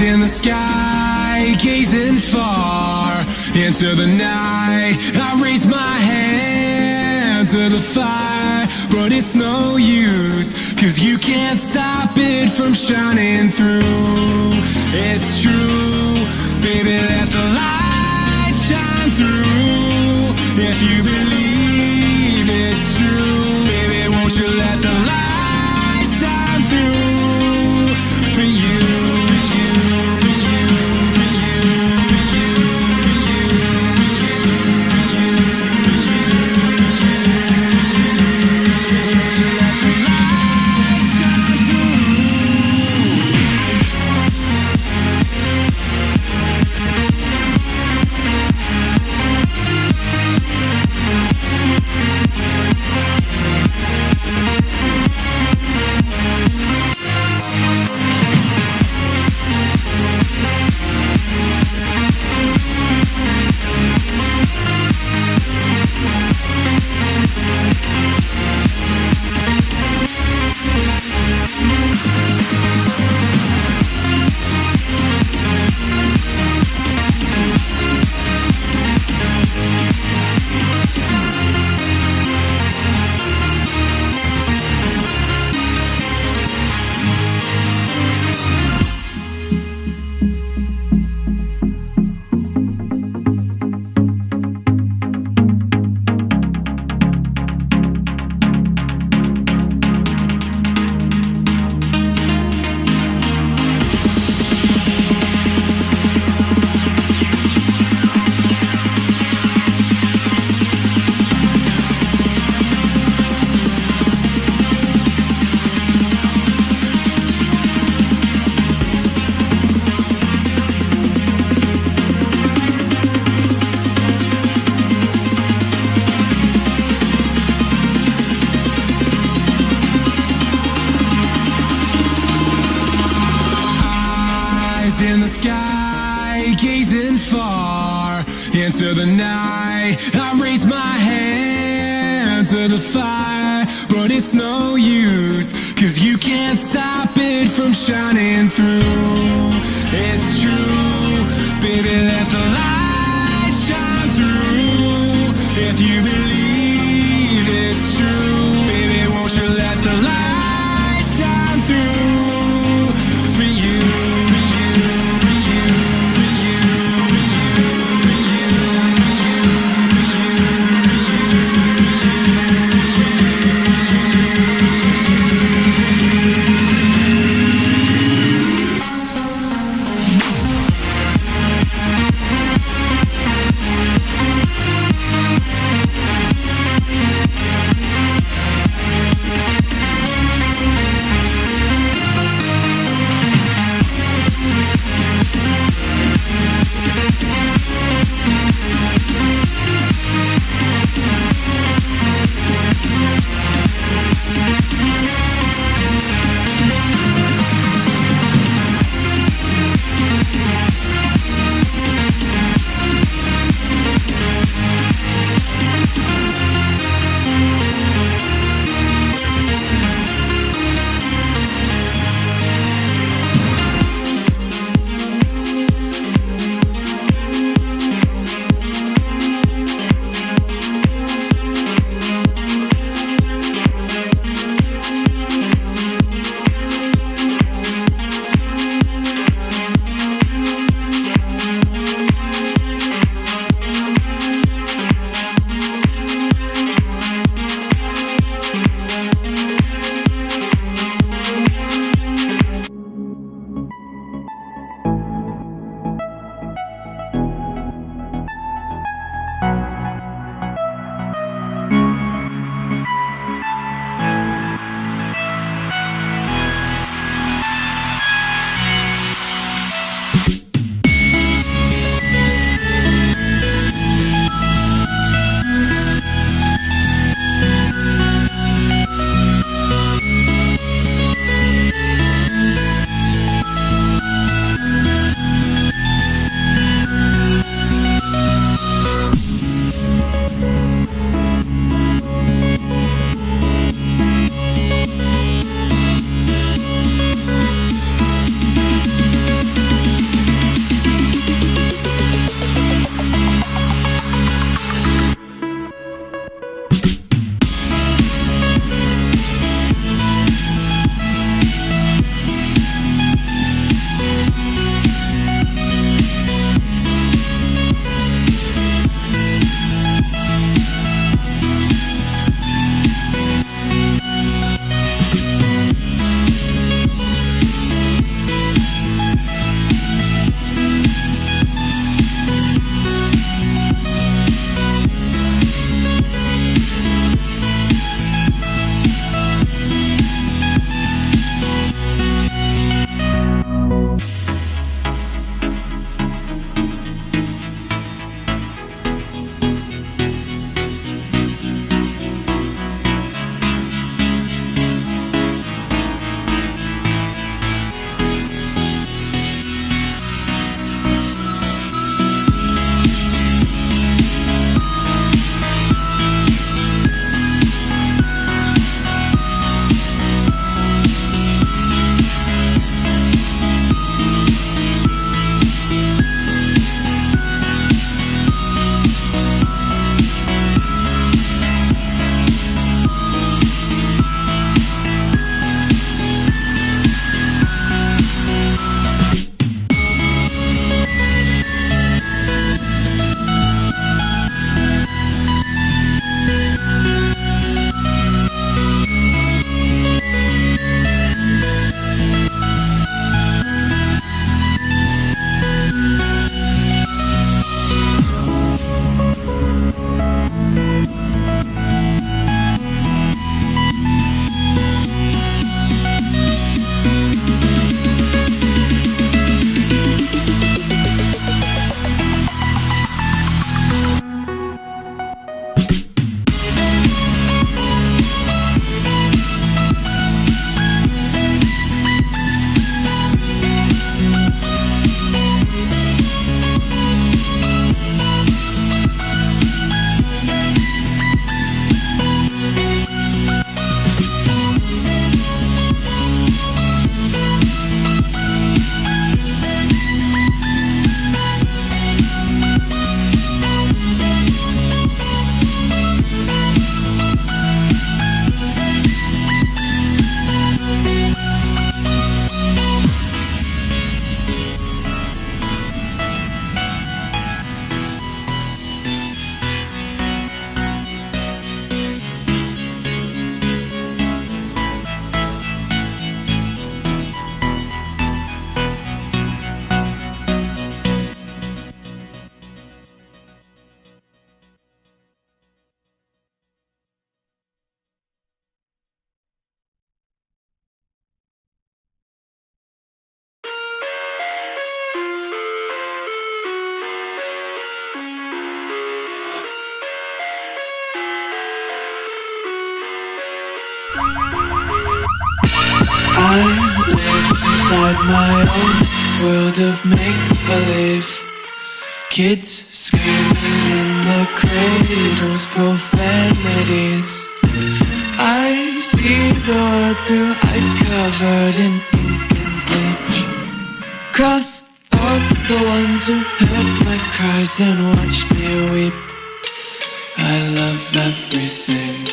in the sky, gazing far into the night. I raise my hand to the fire, but it's no use, 'cause you can't stop it from shining through. It's true, baby, let the light shine through. If you believe it's true, baby, won't you let the light shine through for you. In the sky, gazing far into the night. I raise my hand to the fire, but it's no use, 'cause you can't stop it from shining through. It's true, baby, let the light shine through. If you believe it's true, baby, won't you let the light shine through for you. inside my own world of make-believe. Kids screaming in their cradles, profanities. I see the world through eyes covered in ink and bleach. Cross out the ones who heard my cries and watched me weep. I love everything.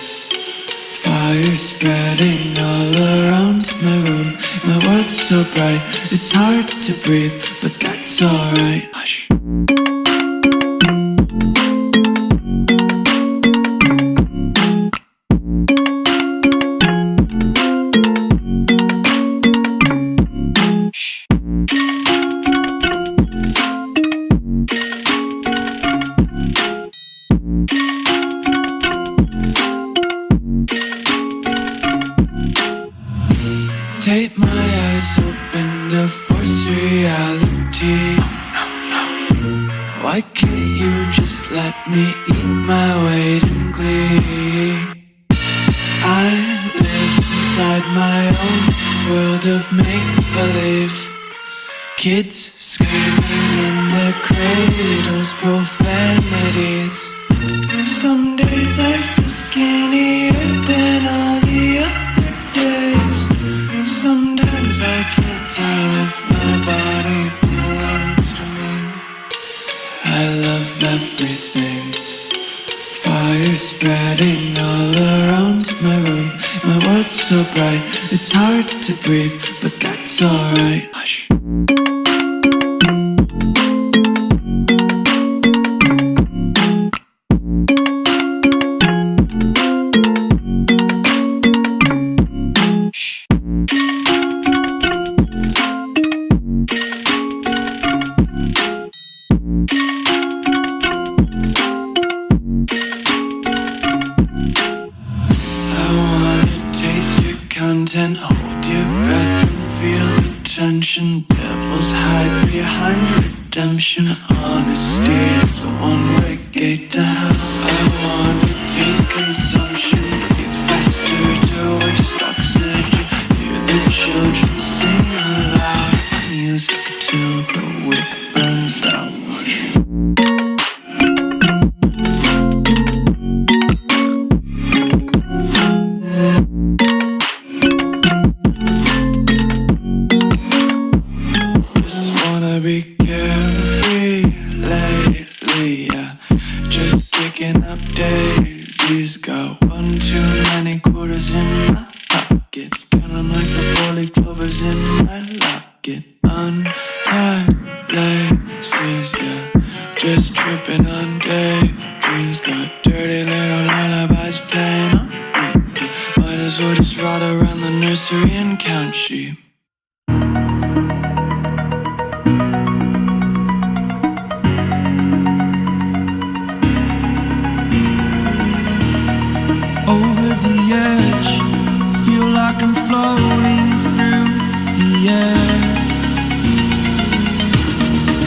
Fire spreading all around my room. My world's so bright, it's hard to breathe, but that's alright. Hush. Take my eyes open to force reality. Why can't you just let me eat my weight in glee? I live inside my own world of make-believe. Kids screaming in their cradles, profanities. Some days I feel skinnier than all the other days. Sometimes I can't tell if my body belongs to me. I love everything. Fire spreading all around my room. My world's so bright, it's hard to breathe, but that's alright. Hush. Content, hold your breath and feel the tension. Devils hide behind redemption. Honesty is a one-way gate to hell. I wanna taste consumption. Breathe faster to waste oxygen. Hear the children sing aloud. It's music till the wick burns out. Be carefree lately, yeah. Just kicking up daisies. Got one too many quarters in my pockets. Count 'em like the 4-leaf clovers in my locket. Untied laces, yeah. Just tripping on daydreams. Got dirty little lullabies playing on repeat. Might as well just ride around the nursery and count sheep. Over the edge, feel like I'm floating through the air.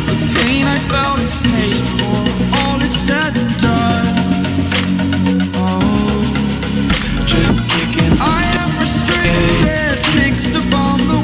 The pain I felt is paid for, all is said and done. Oh, just kicking. I am restricted, fixed upon the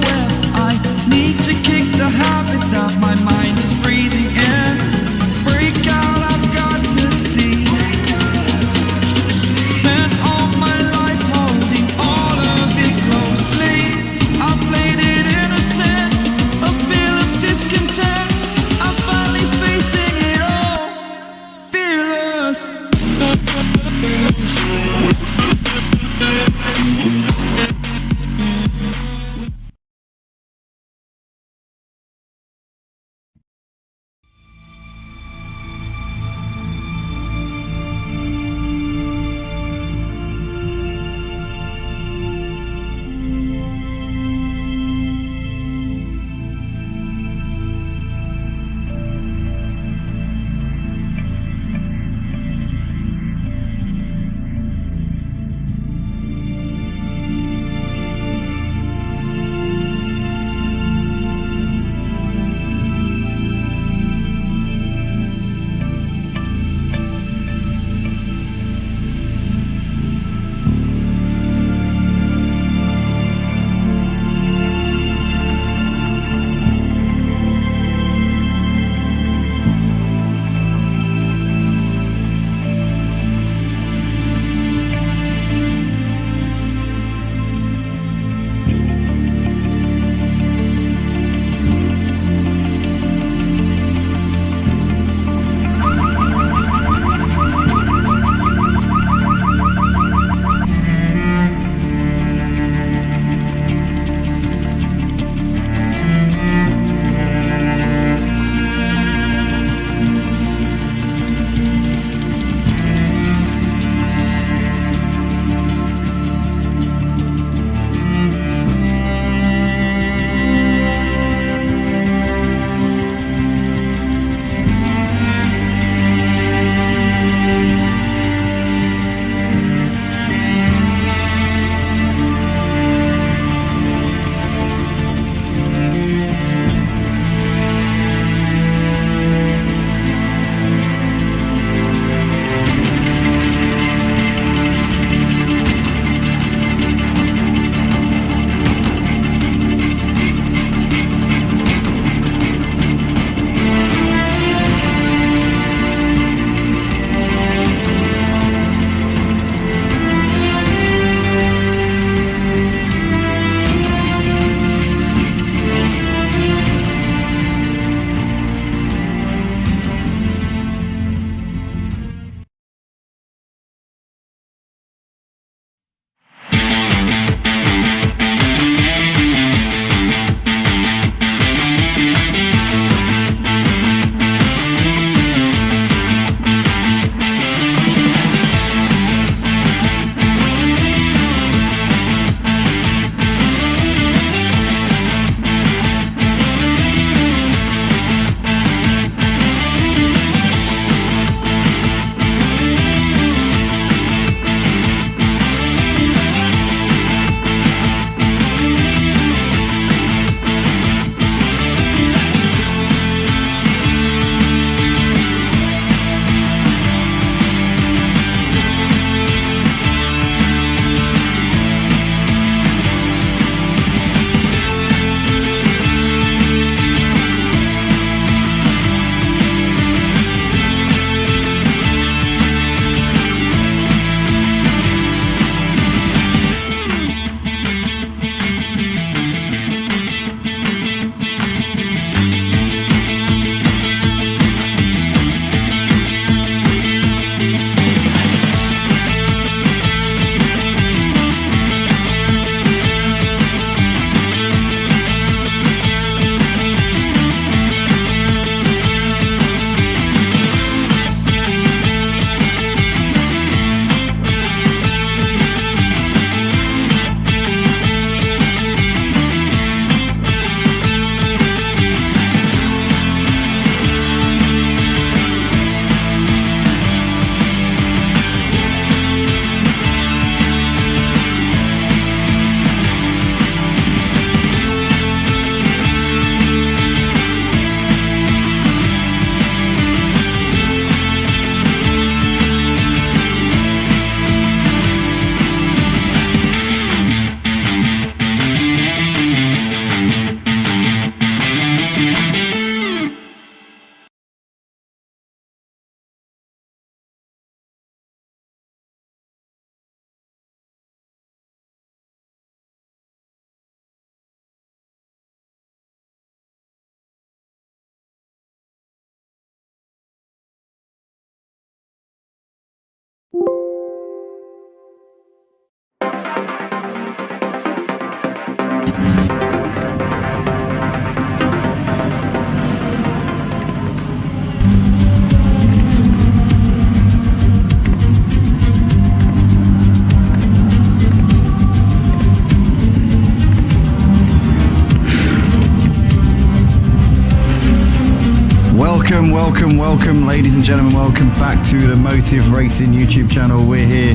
welcome, ladies and gentlemen. Welcome back to the Motive Racing YouTube channel. We're here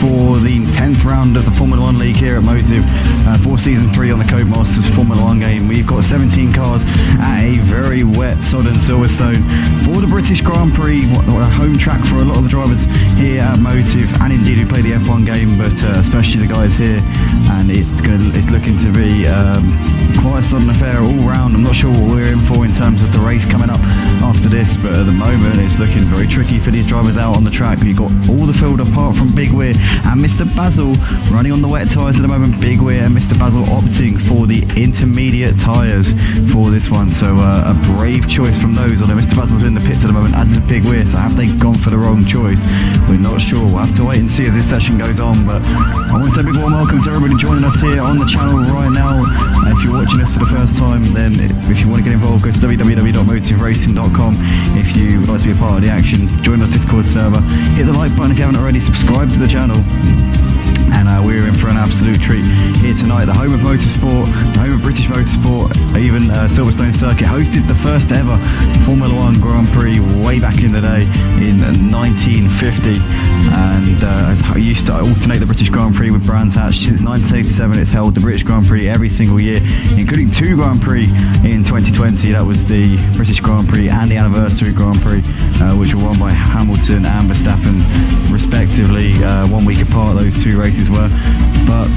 for the 10th round of the Formula 1 League here at Motive for Season 3 on the Codemasters Formula 1 game. We've got 17 cars at a very wet, sodden Silverstone for the British Grand Prix, a home track for a lot of the drivers here at Motive, and indeed who play the F1 game, but especially the guys here. And it's looking to be quite a sudden affair all round. I'm not sure what we're in for in terms of the race coming up after this, but at the moment it's looking very tricky for these drivers out on the track. We've got all the field apart from Big Weir and Mr. Basil running on the wet tyres at the moment. Big Weir and Mr. Basil opting for the intermediate tyres for this one, so a brave choice from those, although Mr. Basil's in the pits at the moment, as is Big Weir, so have they gone for the wrong choice? We're not sure. We'll have to wait and see as this session goes on, but I want to say a big warm welcome to everybody joining us here on the channel right now. If you're watching us for the first time, then if you want to get involved, go to www.motiveracing.com. If you would like to be a part of the action, join our Discord server, hit the like button if you haven't already, subscribe to the channel. And we're in for an absolute treat here tonight. The home of motorsport, the home of British motorsport, even Silverstone Circuit hosted the first ever Formula 1 Grand Prix way back in the day in 1950, and used to alternate the British Grand Prix with Brands Hatch. Since 1987 it's held the British Grand Prix every single year, including 2 Grand Prix in 2020. That was the British Grand Prix and the Anniversary Grand Prix, which were won by Hamilton and Verstappen respectively, 1 week apart those 2 races were. But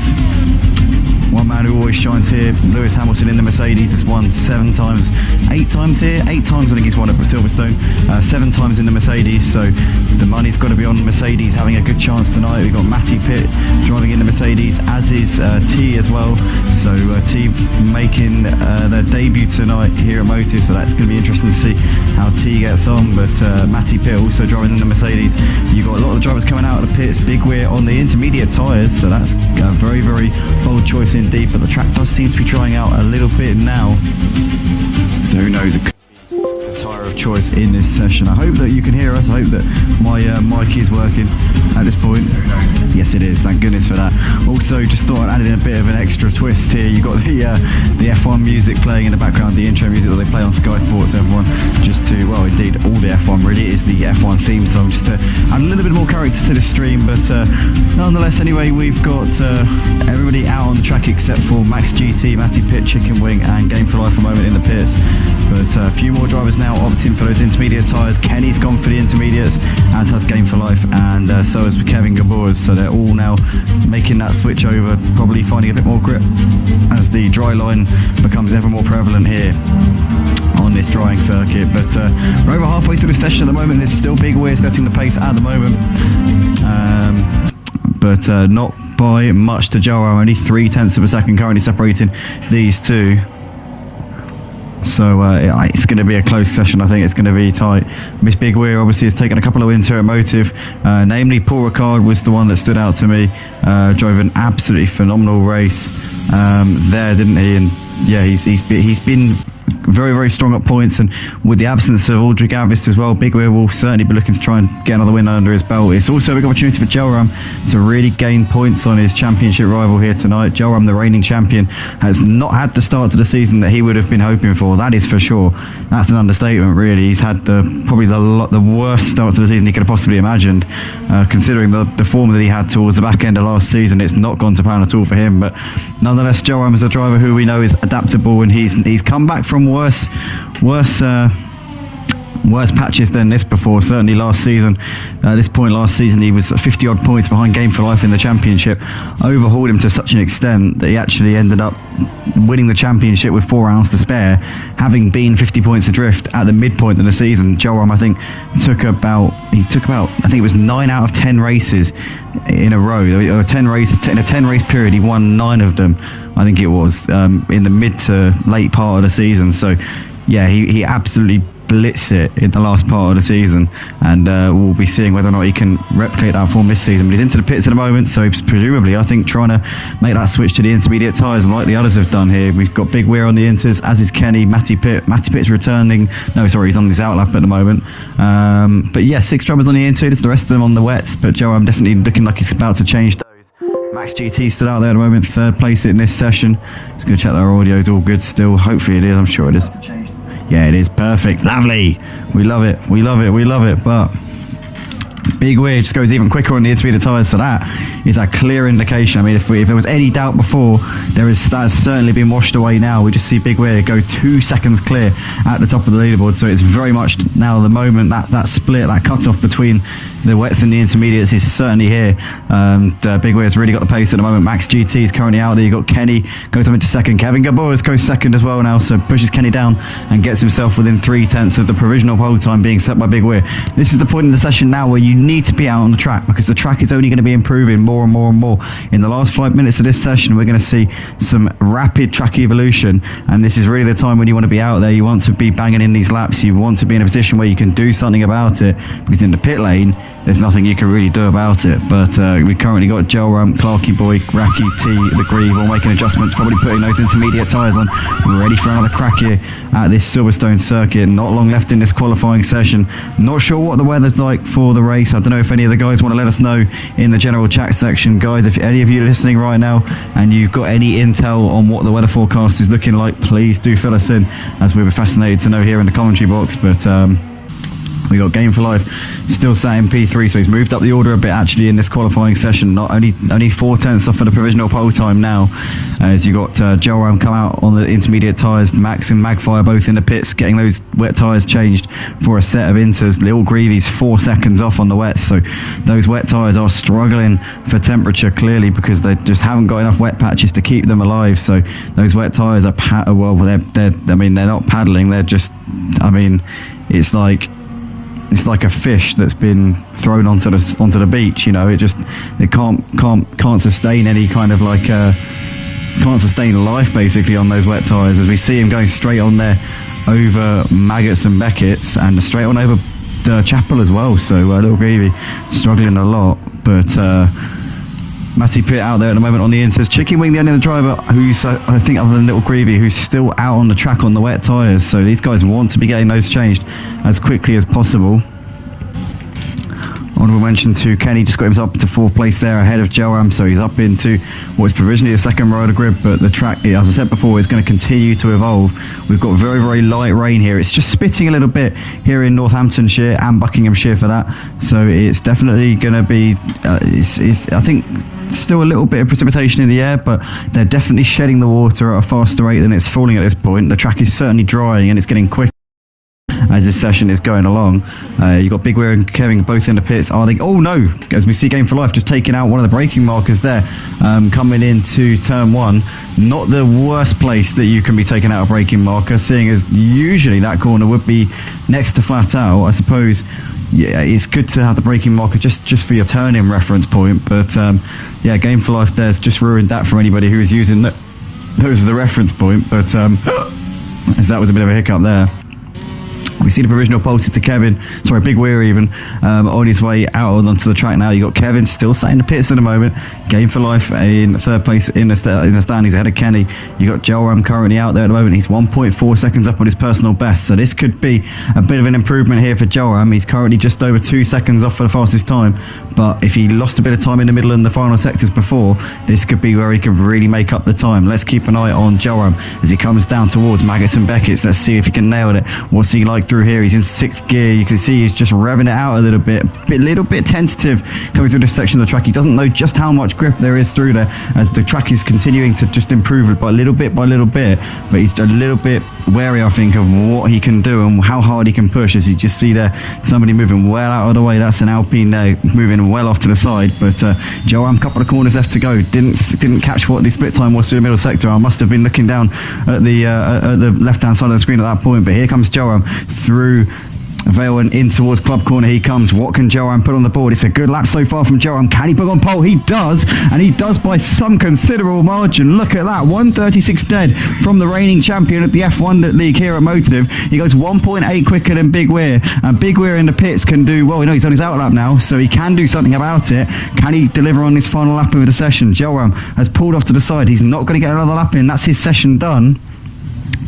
one man who always shines here, Lewis Hamilton in the Mercedes, has won 7 times, 8 times here, 8 times I think he's won at Silverstone, 7 times in the Mercedes, so the money's got to be on Mercedes having a good chance tonight. We've got Matty Pitt driving in the Mercedes, as is T as well, so T making their debut tonight here at Motive, so that's going to be interesting to see how T gets on. But Matty Pitt also driving in the Mercedes. You've got a lot of the drivers coming out of the pits. Big Weir on the intermediate tyres, so that's a very, very bold choice indeed, but the track does seem to be trying out a little bit now, so who knows, it could be the tyre of choice in this session. I hope that you can hear us. I hope that my mic is working at this point. Yes, it is, thank goodness for that. Also, just thought I'd add in a bit of an extra twist here. You've got the F1 music playing in the background, the intro music that they play on Sky Sports, everyone, just to, well, indeed, all the F1 really is the F1 theme song, just to add a little bit more character to the stream. But nonetheless, anyway, we've got everybody out on the track except for Max GT, Matty Pitt, Chicken Wing, and Game for Life for a moment in the pits. But a few more drivers now opting for those intermediate tyres. Kenny's gone for the intermediates, as has Game for Life, and so has Kevin Gabor. So they're all now making that switch over, probably finding a bit more grip as the dry line becomes ever more prevalent here on this drying circuit. But we're over halfway through the session at the moment. There's still Big Weir setting the pace at the moment, but not by much to Joe. Only 0.3 of a second currently separating these two. So it's going to be a close session. I think it's going to be tight. Miss Big Weir obviously has taken a couple of wins here at Motive, namely Paul Ricard was the one that stood out to me. Drove an absolutely phenomenal race there, didn't he? And yeah, he's been very, very strong at points, and with the absence of Aldrich Avist as well, Big Weir will certainly be looking to try and get another win under his belt. It's also a big opportunity for Jelram to really gain points on his championship rival here tonight. Jelram, the reigning champion, has not had the start to the season that he would have been hoping for, that is for sure. That's an understatement, really. He's had probably the worst start to the season he could have possibly imagined, considering the form that he had towards the back end of last season. It's not gone to plan at all for him, but nonetheless, Jelram is a driver who we know is adaptable, and he's come back from worse patches than this before. Certainly last season, at this point last season, he was 50 odd points behind Game for Life in the championship, overhauled him to such an extent that he actually ended up winning the championship with 4 rounds to spare, having been 50 points adrift at the midpoint of the season. Joram, I think, took about I think it was 9 out of 10 races in a row, or 10 races in a 10 race period. He won 9 of them, I think it was, in the mid to late part of the season. So yeah, he absolutely blitzed it in the last part of the season, and we'll be seeing whether or not he can replicate that form this season. But he's into the pits at the moment, so he's presumably, I think, trying to make that switch to the intermediate tyres like the others have done here. We've got Big Weir on the inters, as is Kenny. Matty Pitt's returning. No, sorry, he's on his outlap at the moment. But yeah, 6 drivers on the inters, the rest of them on the wets, but Joe, I'm definitely looking like he's about to change those. Max GT still out there at the moment, 3rd place in this session. Just going to check that our audio is all good still. Hopefully it is, I'm sure it is. Yeah, it is perfect. Lovely. We love it. We love it. We love it. But Big Weir just goes even quicker on the intermediate tyres, so that is a clear indication. I mean, if there was any doubt before, that has certainly been washed away now. We just see Big Weir go 2 seconds clear at the top of the leaderboard, so it's very much now the moment that split, that cut-off between the wets and the intermediates is certainly here. Big Weir's really got the pace at the moment. Max GT is currently out there. You've got Kenny goes up into second. Kevin Gaboas goes second as well now, so pushes Kenny down and gets himself within 3/10 of the provisional pole time being set by Big Weir. This is the point in the session now where you need to be out on the track, because the track is only going to be improving more and more and more. In the last 5 minutes of this session, we're going to see some rapid track evolution, and this is really the time when you want to be out there. You want to be banging in these laps. You want to be in a position where you can do something about it, because in the pit lane, there's nothing you can really do about it. But we've currently got Joel Rump, Clarky Boy, Raki, T, The Grieve all making adjustments, probably putting those intermediate tyres on, ready for another crack here at this Silverstone circuit. Not long left in this qualifying session. Not sure what the weather's like for the race. I don't know if any of the guys want to let us know in the general chat section. Guys, if any of you are listening right now and you've got any intel on what the weather forecast is looking like, please do fill us in, as we were fascinated to know here in the commentary box. But we got Game for Life still sat in P3, so he's moved up the order a bit actually in this qualifying session. Not only 4/10 off for the provisional pole time now, as you got Joel Ram come out on the intermediate tyres. Max and Magfire both in the pits, getting those wet tyres changed for a set of inters. Little Greavy's 4 seconds off on the wets, so those wet tyres are struggling for temperature clearly, because they just haven't got enough wet patches to keep them alive. So those wet tyres are they're not paddling. They're just, it's like a fish that's been thrown onto the beach. You know, it can't sustain any kind of can't sustain life basically on those wet tyres. As we see him going straight on there over Maggots and Beckett's, and straight on over Chapel as well. So Little Greavy struggling a lot, but Matty Pitt out there at the moment on the inters. Chicken Wing, the only other driver who's, I think, other than Little Greavy, who's still out on the track on the wet tyres. So these guys want to be getting those changed as quickly as possible. Honourable mention to Kenny, just got himself up to 4th place there ahead of Joram, so he's up into what is provisionally the second row of the grid, but the track, as I said before, is going to continue to evolve. We've got very, very light rain here. It's just spitting a little bit here in Northamptonshire and Buckinghamshire for that, so it's definitely going to be, I think, still a little bit of precipitation in the air, but they're definitely shedding the water at a faster rate than it's falling at this point. The track is certainly drying and it's getting quicker as this session is going along. You've got Big Weir and Kevin both in the pits. Oh no, as we see Game for Life just taking out one of the braking markers there, coming into turn 1. Not the worst place that you can be taking out a braking marker, seeing as usually that corner would be next to flat out. I suppose, yeah, it's good to have the braking marker just for your turn-in reference point, but yeah, Game for Life there's just ruined that for anybody who is using those as the reference point, but as that was a bit of a hiccup there. We see the provisional posted to Big Weir even, on his way out onto the track now. You got Kevin still sat in the pits at the moment. Game for Life in 3rd place in the standings ahead of Kenny. You got Joel Ram currently out there at the moment. He's 1.4 seconds up on his personal best, so this could be a bit of an improvement here for Joel Ram. He's currently just over 2 seconds off for the fastest time, but if he lost a bit of time in the middle and the final sectors before, this could be where he can really make up the time. Let's keep an eye on Joel Ram as he comes down towards Maggots and Beckett's. Let's see if he can nail it. What's he like through here? He's in 6th gear. You can see he's just revving it out a little bit tentative coming through this section of the track. He doesn't know just how much grip there is through there, as the track is continuing to just improve by little bit, but he's a little bit wary, I think, of what he can do and how hard he can push. As you just see there, somebody moving well out of the way. That's an Alpine there moving well off to the side, but Joram, couple of corners left to go, didn't catch what the split time was through the middle sector. I must have been looking down at the left hand side of the screen at that point, but here comes Joram through Vale and in towards Club Corner he comes. What can Joram put on the board? It's a good lap so far from Joram. Can he put on pole? He does, and he does by some considerable margin. Look at that, 1:36 dead from the reigning champion at the F1 League here at Motive. He goes 1.8 quicker than Big Weir, and Big Weir in the pits can do, well, he's on his out lap now, so he can do something about it. Can he deliver on this final lap of the session? Joram has pulled off to the side. He's not going to get another lap in. That's his session done.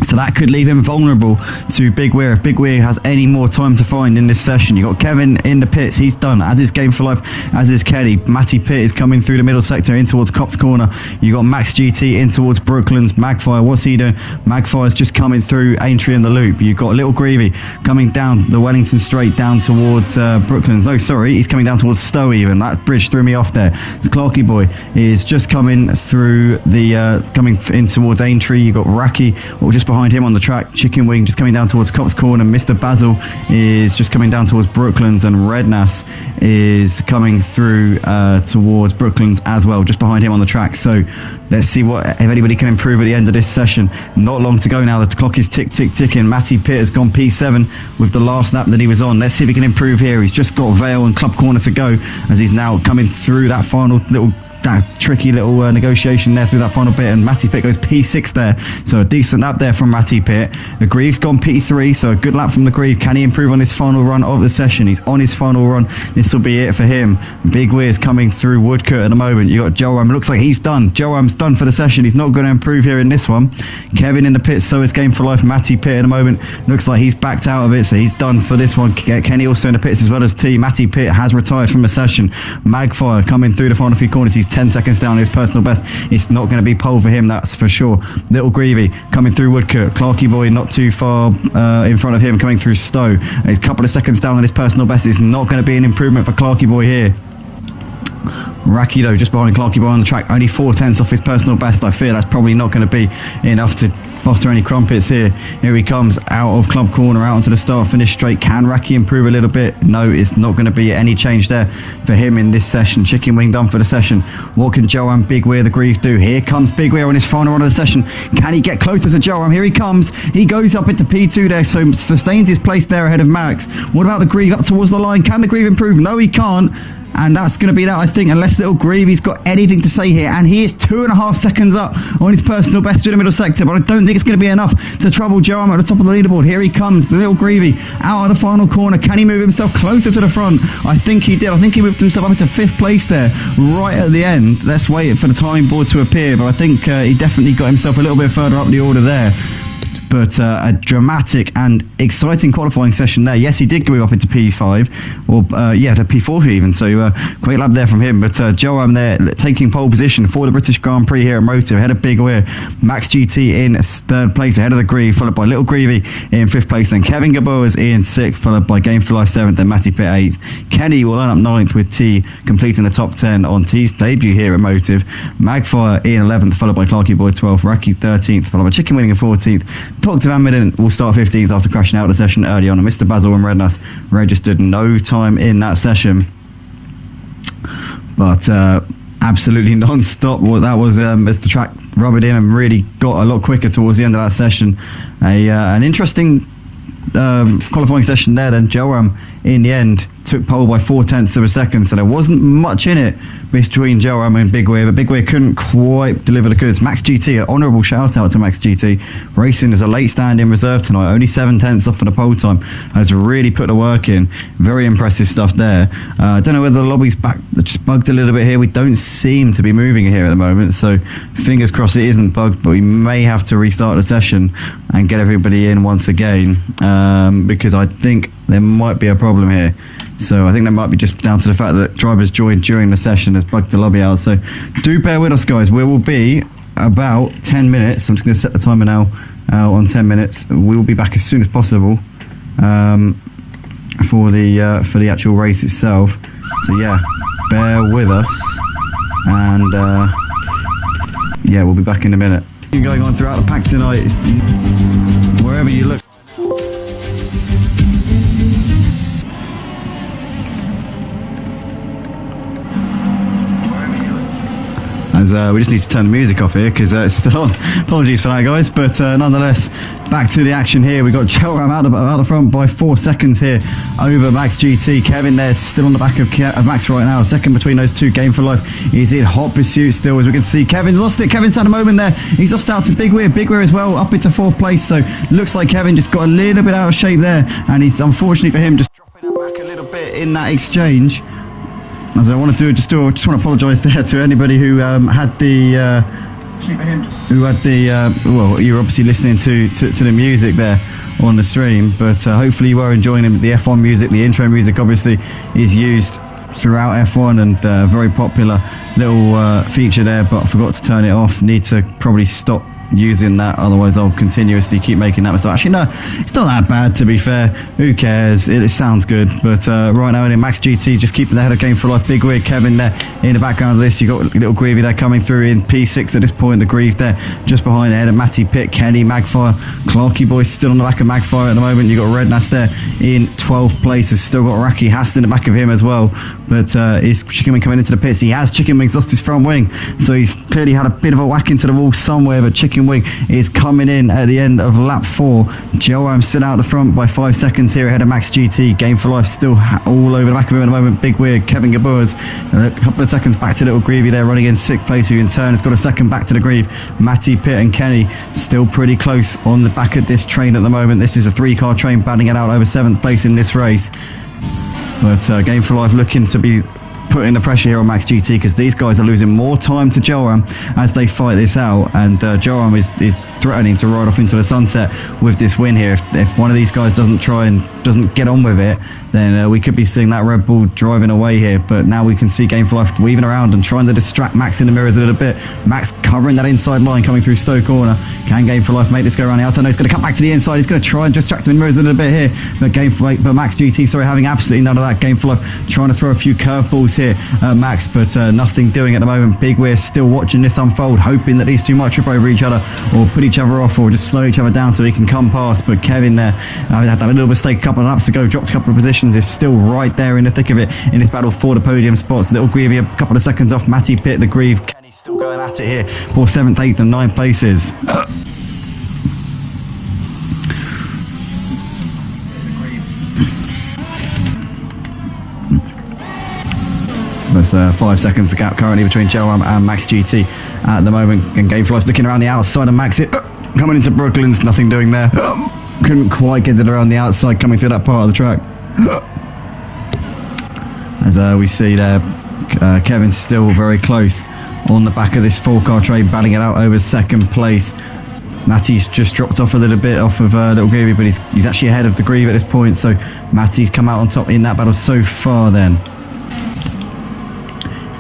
So that could leave him vulnerable to Big Weir. If Big Weir has any more time to find in this session. You got Kevin in the pits. He's done. As is Game for Life. As is Kelly. Matty Pitt is coming through the middle sector in towards Cop's Corner. You got Max GT in towards Brooklyn's. Magfire. What's he doing? Magfire's just coming through Aintree in the loop. You've got Little Greavy coming down the Wellington Straight down towards Brooklyn's. No, sorry. He's coming down towards Stowe even. That bridge threw me off there. So Clarky Boy is just coming through the coming in towards Aintree. You got Raki or just behind him on the track. Chicken Wing just coming down towards Cop's Corner. Mr. Basil is just coming down towards Brooklands, and Rednass is coming through towards Brooklands as well, just behind him on the track. So let's see if anybody can improve at the end of this session. Not long to go now. The clock is ticking. Matty Pitt has gone P7 with the last lap that he was on. Let's see if he can improve here. He's just got Vale and Club Corner to go as he's now coming through that final tricky little negotiation there through that final bit, and Matty Pitt goes P6 there, so a decent lap there from Matty Pitt. The Grieve's gone P3, so a good lap from the Grieve. Can he improve on his final run of the session? He's on his final run. This will be it for him. Big Weir's coming through Woodcote at the moment. You got Joram. Looks like he's done. Joram's done for the session. He's not going to improve here in this one. Kevin in the pits, so is Game for Life. Matty Pitt at the moment looks like he's backed out of it, so he's done for this one. Kenny also in the pits as well as T. Matty Pitt has retired from the session. Magfire coming through the final few corners. He's 10 seconds down his personal best. It's not going to be pole for him, that's for sure. Little Greavy coming through Woodcote. Clarky Boy not too far in front of him, coming through Stowe. He's a couple of seconds down on his personal best. It's not going to be an improvement for Clarky Boy here. Rakido just behind Clarky Boy on the track, only 4/10 off his personal best. I fear that's probably not going to be enough to foster any crumpets here. Here he comes out of Club Corner, out onto the start finish straight. Can Raki improve a little bit? No, it's not going to be any change there for him in this session. Chicken Wing done for the session. What can Joram Big Weir the Grieve do? Here comes Big Weir on his final run of the session. Can he get closer to Joram? Here he comes. He goes up into P2 there, so sustains his place there ahead of Max. What about the Grieve up towards the line? Can the Grieve improve? No, he can't. And that's going to be that, I think, unless Little Greavy's got anything to say here. And he is 2.5 seconds up on his personal best through the middle sector, but I don't think it's going to be enough to trouble Joram at the top of the leaderboard. Here he comes, the Little Greavy out of the final corner. Can he move himself closer to the front? I think he did. I think he moved himself up into 5th place there, right at the end. Let's wait for the time board to appear, but I think he definitely got himself a little bit further up the order there. But a dramatic and exciting qualifying session there. Yes, he did go up into P5, or to P4 even. So great lap there from him. But Joram there taking pole position for the British Grand Prix here at Motive, ahead of Big Weir. Max GT in 3rd place, ahead of the Grieve, followed by Little Greavy in 5th place. Then Kevin Gaboas in 6th, followed by Game for Life 7th, then Matty Pitt 8th. Kenny will line up 9th with T completing the top 10 on T's debut here at Motive. Magfire in 11th, followed by Clarky Boy 12th, Raki 13th, followed by Chicken Winning in 14th. Dr. Van Midden will start 15th after crashing out of the session early on, and Mr. Basil and Rednass registered no time in that session. But absolutely non-stop. Well, that was as the track rubbered in and really got a lot quicker towards the end of that session. An interesting qualifying session there. Then Joram in the end took pole by 0.4 of a second, so there wasn't much in it between Joram and Big Weir, but Big Weir couldn't quite deliver the goods. Max GT, an honourable shout out to Max GT, racing as a late stand in reserve tonight, only 0.7 off for the pole time, has really put the work in. Very impressive stuff there. I don't know whether the lobby's back, just bugged a little bit here. We don't seem to be moving here at the moment, so fingers crossed it isn't bugged, but we may have to restart the session and get everybody in once again, because I think there might be a problem here. So I think that might be just down to the fact that drivers joined during the session has bugged the lobby out. So do bear with us, guys. We will be about 10 minutes. I'm just going to set the timer now on 10 minutes. We will be back as soon as possible for the actual race itself. So yeah, bear with us, and yeah, we'll be back in a minute. Going on throughout the pack tonight, wherever you look. As we just need to turn the music off here because it's still on. Apologies for that, guys, but nonetheless, back to the action here. We've got Joram out the front by 4 seconds here over Max GT. Kevin there still on the back of Max right now. Second between those two. Game for Life is in hot pursuit still, as we can see. Kevin's lost it. Kevin's had a moment there. He's lost out to Big Weir. Big Weir as well up into 4th place. So looks like Kevin just got a little bit out of shape there, and he's unfortunately for him just dropping it back a little bit in that exchange. As I want to do, just want to apologise there to anybody who had the who had the well, you're obviously listening to the music there on the stream, but hopefully you are enjoying the F1 music. The intro music obviously is used throughout F1 and very popular little feature there, but I forgot to turn it off. Need to probably stop using that, otherwise I'll continuously keep making that mistake. Actually, no, it's not that bad, to be fair. Who cares? It sounds good. But right now in Max GT, just keeping the head of Game for Life. Big Weird Kevin there in the background of this. You've got Little Greavy there coming through in P6 at this point. The Grieve there just behind the head of Matty Pitt, Kenny, Magfire, Clarky Boy still on the back of Magfire at the moment. You've got Red Nast there in 12th place. Has still got Raki Hast in the back of him as well. But is Chicken Wing coming into the pits? He has. Chicken Wing's lost his front wing, so he's clearly had a bit of a whack into the wall somewhere, but Chicken Wing is coming in at the end of lap 4. Joram stood out the front by 5 seconds here ahead of Max GT. Game for Life still all over the back of him at the moment. Big Weird Kevin Gaburs a couple of seconds back to Little Greavy there, running in 6th place, who in turn has got a second back to the Grieve. Matty Pitt and Kenny still pretty close on the back of this train at the moment. This is a 3-car train batting it out over 7th place in this race. But Game for Life looking to be putting the pressure here on Max GT, because these guys are losing more time to Joram as they fight this out, and Joram is threatening to ride off into the sunset with this win here. If one of these guys doesn't get on with it, then we could be seeing that Red Bull driving away here. But now we can see Game for Life weaving around and trying to distract Max in the mirrors a little bit. Max covering that inside line coming through Stowe Corner. Can Game for Life make this go around the outside? No, he's going to cut back to the inside. He's going to try and distract him in the mirrors a little bit here. But Max GT, having absolutely none of that. Game for Life trying to throw a few curveballs here at Max, but nothing doing at the moment. Big We're still watching this unfold, hoping that these two might trip over each other or put each other off or just slow each other down so he can come past. But Kevin there had a little mistake a couple of laps ago, dropped a couple of positions, is still right there in the thick of it in this battle for the podium spots. Little Greavy a couple of seconds off Matty Pitt. The Grieve, Kenny still going at it here for 7th, 8th and 9th places. There's 5 seconds the gap currently between Joram and Max GT at the moment, and Game for Life's looking around the outside of Max coming into Brooklyn's, nothing doing there. Couldn't quite get it around the outside coming through that part of the track. As we see there, Kevin's still very close on the back of this 4-car train, batting it out over 2nd place. Matty's just dropped off a little bit off of Little Greavy, but he's actually ahead of the Grieve at this point, so Matty's come out on top in that battle so far then.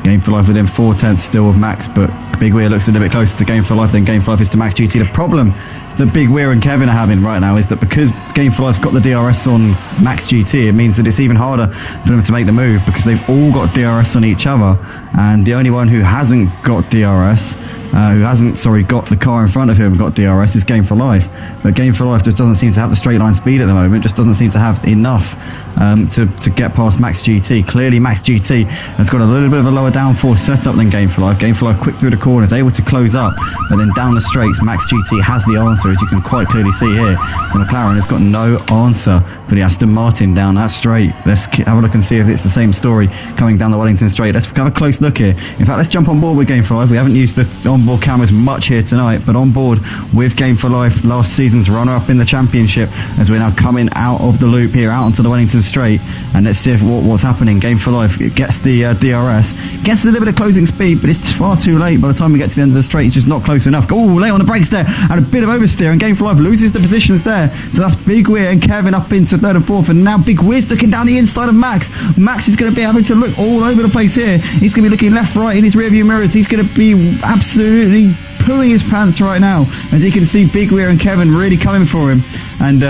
Game for Life within 4/10 still of Max, but Big Weir looks a little bit closer to Game for Life than Game for Life is to Max GT. The problem that Big Weir and Kevin are having right now is that because Game for Life's got the DRS on Max GT, it means that it's even harder for them to make the move, because they've all got DRS on each other, and the only one who hasn't got DRS, got the car in front of him got DRS, is Game for Life. But Game for Life just doesn't seem to have the straight line speed at the moment, just doesn't seem to have enough to get past Max GT. Clearly Max GT has got a little bit of a lower downforce setup than Game for Life. Game for Life quick through the corners, able to close up, but then down the straights Max GT has the answer, as you can quite clearly see here. The McLaren has got no answer for the Aston Martin down that straight. Let's have a look and see if it's the same story coming down the Wellington straight. Let's have a close look here. In fact, let's jump on board with Game for Life. We haven't used the onboard cameras much here tonight, but on board with Game for Life, last season's runner-up in the championship, as we're now coming out of the loop here, out onto the Wellington straight, and let's see what's happening. Game for Life gets the DRS, gets a little bit of closing speed, but it's far too late. By the time we get to the end of the straight, it's just not close enough. Oh, late on the brakes there, and a bit of oversteer, and Game for Life loses the positions there. So that's Big Weir and Kevin up into 3rd and 4th, and now Big Weir's looking down the inside of Max. Max is going to be having to look all over the place here. He's going to be looking left, right in his rearview mirrors. He's going to be absolutely pulling his pants right now, as you can see Big Weir and Kevin really coming for him, and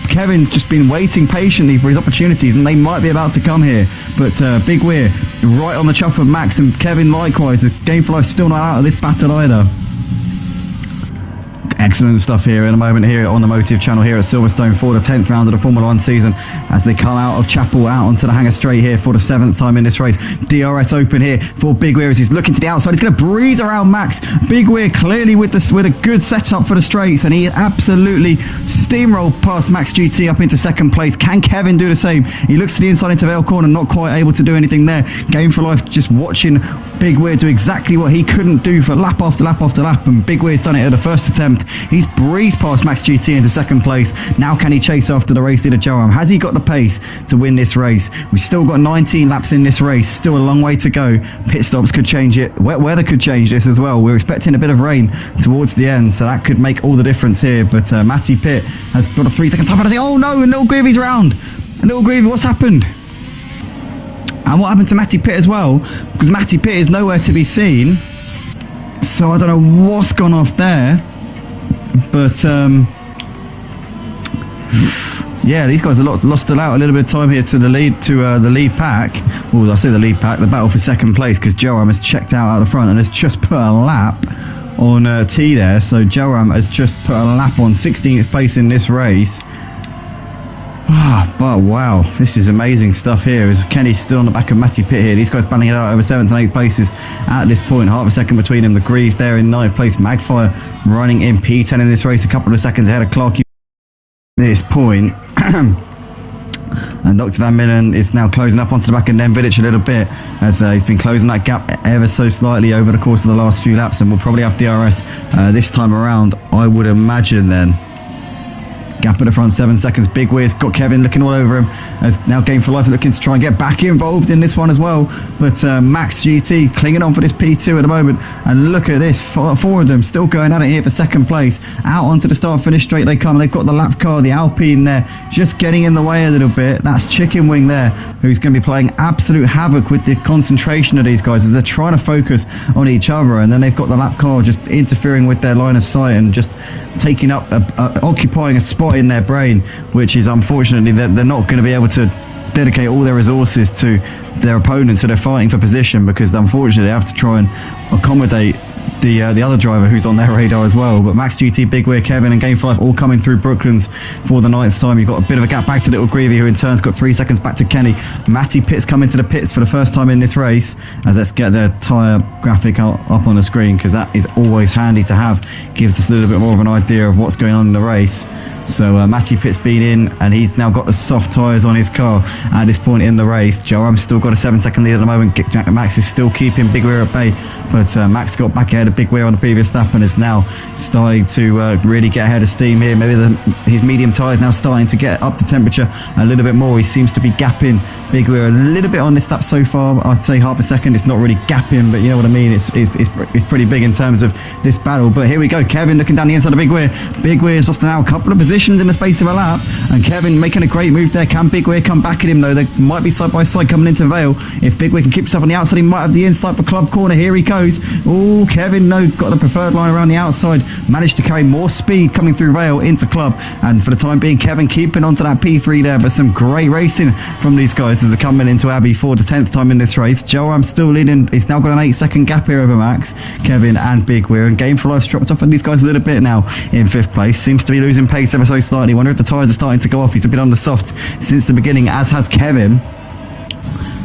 Kevin's just been waiting patiently for his opportunities, and they might be about to come here. But Big Weir right on the chuff of Max, and Kevin likewise. The Game for Life still not out of this battle either. Excellent stuff here in a moment here on the Motive channel here at Silverstone for the 10th round of the Formula 1 season, as they come out of Chapel out onto the hangar straight here for the 7th time in this race. DRS open here for Big Weir as he's looking to the outside. He's going to breeze around Max. Big Weir clearly with a good setup for the straights, and he absolutely steamrolled past Max GT up into 2nd place. Can Kevin do the same? He looks to the inside into Vale Corner, not quite able to do anything there. Game for Life just watching Big Weir do exactly what he couldn't do for lap after lap after lap, and Big Weir's done it at the first attempt. He's breezed past Max GT into second place. Now can he chase after the race leader Joram? Has he got the pace to win this race? We've still got 19 laps in this race, still a long way to go. Pit stops could change it, wet weather could change this as well. We're expecting a bit of rain towards the end, so that could make all the difference here. But Matty Pitt has got a 3-second time penalty. Oh no, and Little Greavy's round. Little Greavy, what's happened? And what happened to Matty Pitt as well? Because Matty Pitt is nowhere to be seen, so I don't know what's gone off there. But yeah, these guys are lost out a little bit of time here to the lead pack. Oh, I say the lead pack, the battle for second place, because Joram has checked out the front and has just put a lap on T there. So Joram has just put a lap on 16th place in this race. But wow, this is amazing stuff here. As Kenny's still on the back of Matty Pitt here. These guys battling it out over 7th and 8th places at this point. Half a second between them. The Grieve there in 9th place. Magfire running in P10 in this race. A couple of seconds ahead of Clark at this point. And Dr. Van Millen is now closing up onto the back of Nemvidic a little bit, as he's been closing that gap ever so slightly over the course of the last few laps, and we'll probably have DRS this time around, I would imagine then. Gap at the front, 7 seconds. Big Weir's got Kevin looking all over him, as now Game for Life looking to try and get back involved in this one as well. But Max GT clinging on for this P2 at the moment, and look at this, four of them still going at it here for second place. Out onto the start finish straight they come. They've got the lap car, the Alpine there, just getting in the way a little bit. That's Chicken Wing there, who's going to be playing absolute havoc with the concentration of these guys as they're trying to focus on each other, and then they've got the lap car just interfering with their line of sight and just taking up occupying a spot in their brain, which is unfortunately they're not going to be able to dedicate all their resources to their opponents who they're fighting for position, because unfortunately they have to try and accommodate the other driver who's on their radar as well. But Max GT, Big Weir, Kevin and Game 5 all coming through Brooklands for the 9th time. You've got a bit of a gap back to Little Greavy, who in turn's got 3 seconds back to Kenny. Matty Pitt's coming to the pits for the first time in this race, as let's get the tyre graphic up on the screen, because that is always handy to have. Gives us a little bit more of an idea of what's going on in the race. So Matty Pitt's been in, and he's now got the soft tyres on his car at this point in the race. Joram's still got a 7-second lead at the moment. Max is still keeping Big Weir at bay, but Max got back ahead of Big Weir on the previous lap and is now starting to really get ahead of steam here. Maybe his medium tyres now starting to get up to temperature a little bit more. He seems to be gapping Big Weir a little bit on this lap so far. I'd say half a second. It's not really gapping, but you know what I mean. It's pretty big in terms of this battle. But here we go. Kevin looking down the inside of Big Weir. Big Weir's lost now a couple of positions in the space of a lap, and Kevin making a great move there. Can Big Weir come back at him though? They might be side by side coming into Vale. If Big Weir can keep himself on the outside, he might have the inside for Club Corner. Here he goes. Oh, Kevin, no, got the preferred line around the outside. Managed to carry more speed coming through Vale into Club, and for the time being, Kevin keeping onto that P3 there. But some great racing from these guys as they're coming into Abbey for the 10th time in this race. Joram still leading. He's now got an 8-second gap here over Max, Kevin and Big Weir, and Game for Life's dropped off on these guys a little bit now in 5th place. Seems to be losing pace ever so slightly. Wonder if the tyres are starting to go off. He's been on the soft since the beginning, as has Kevin.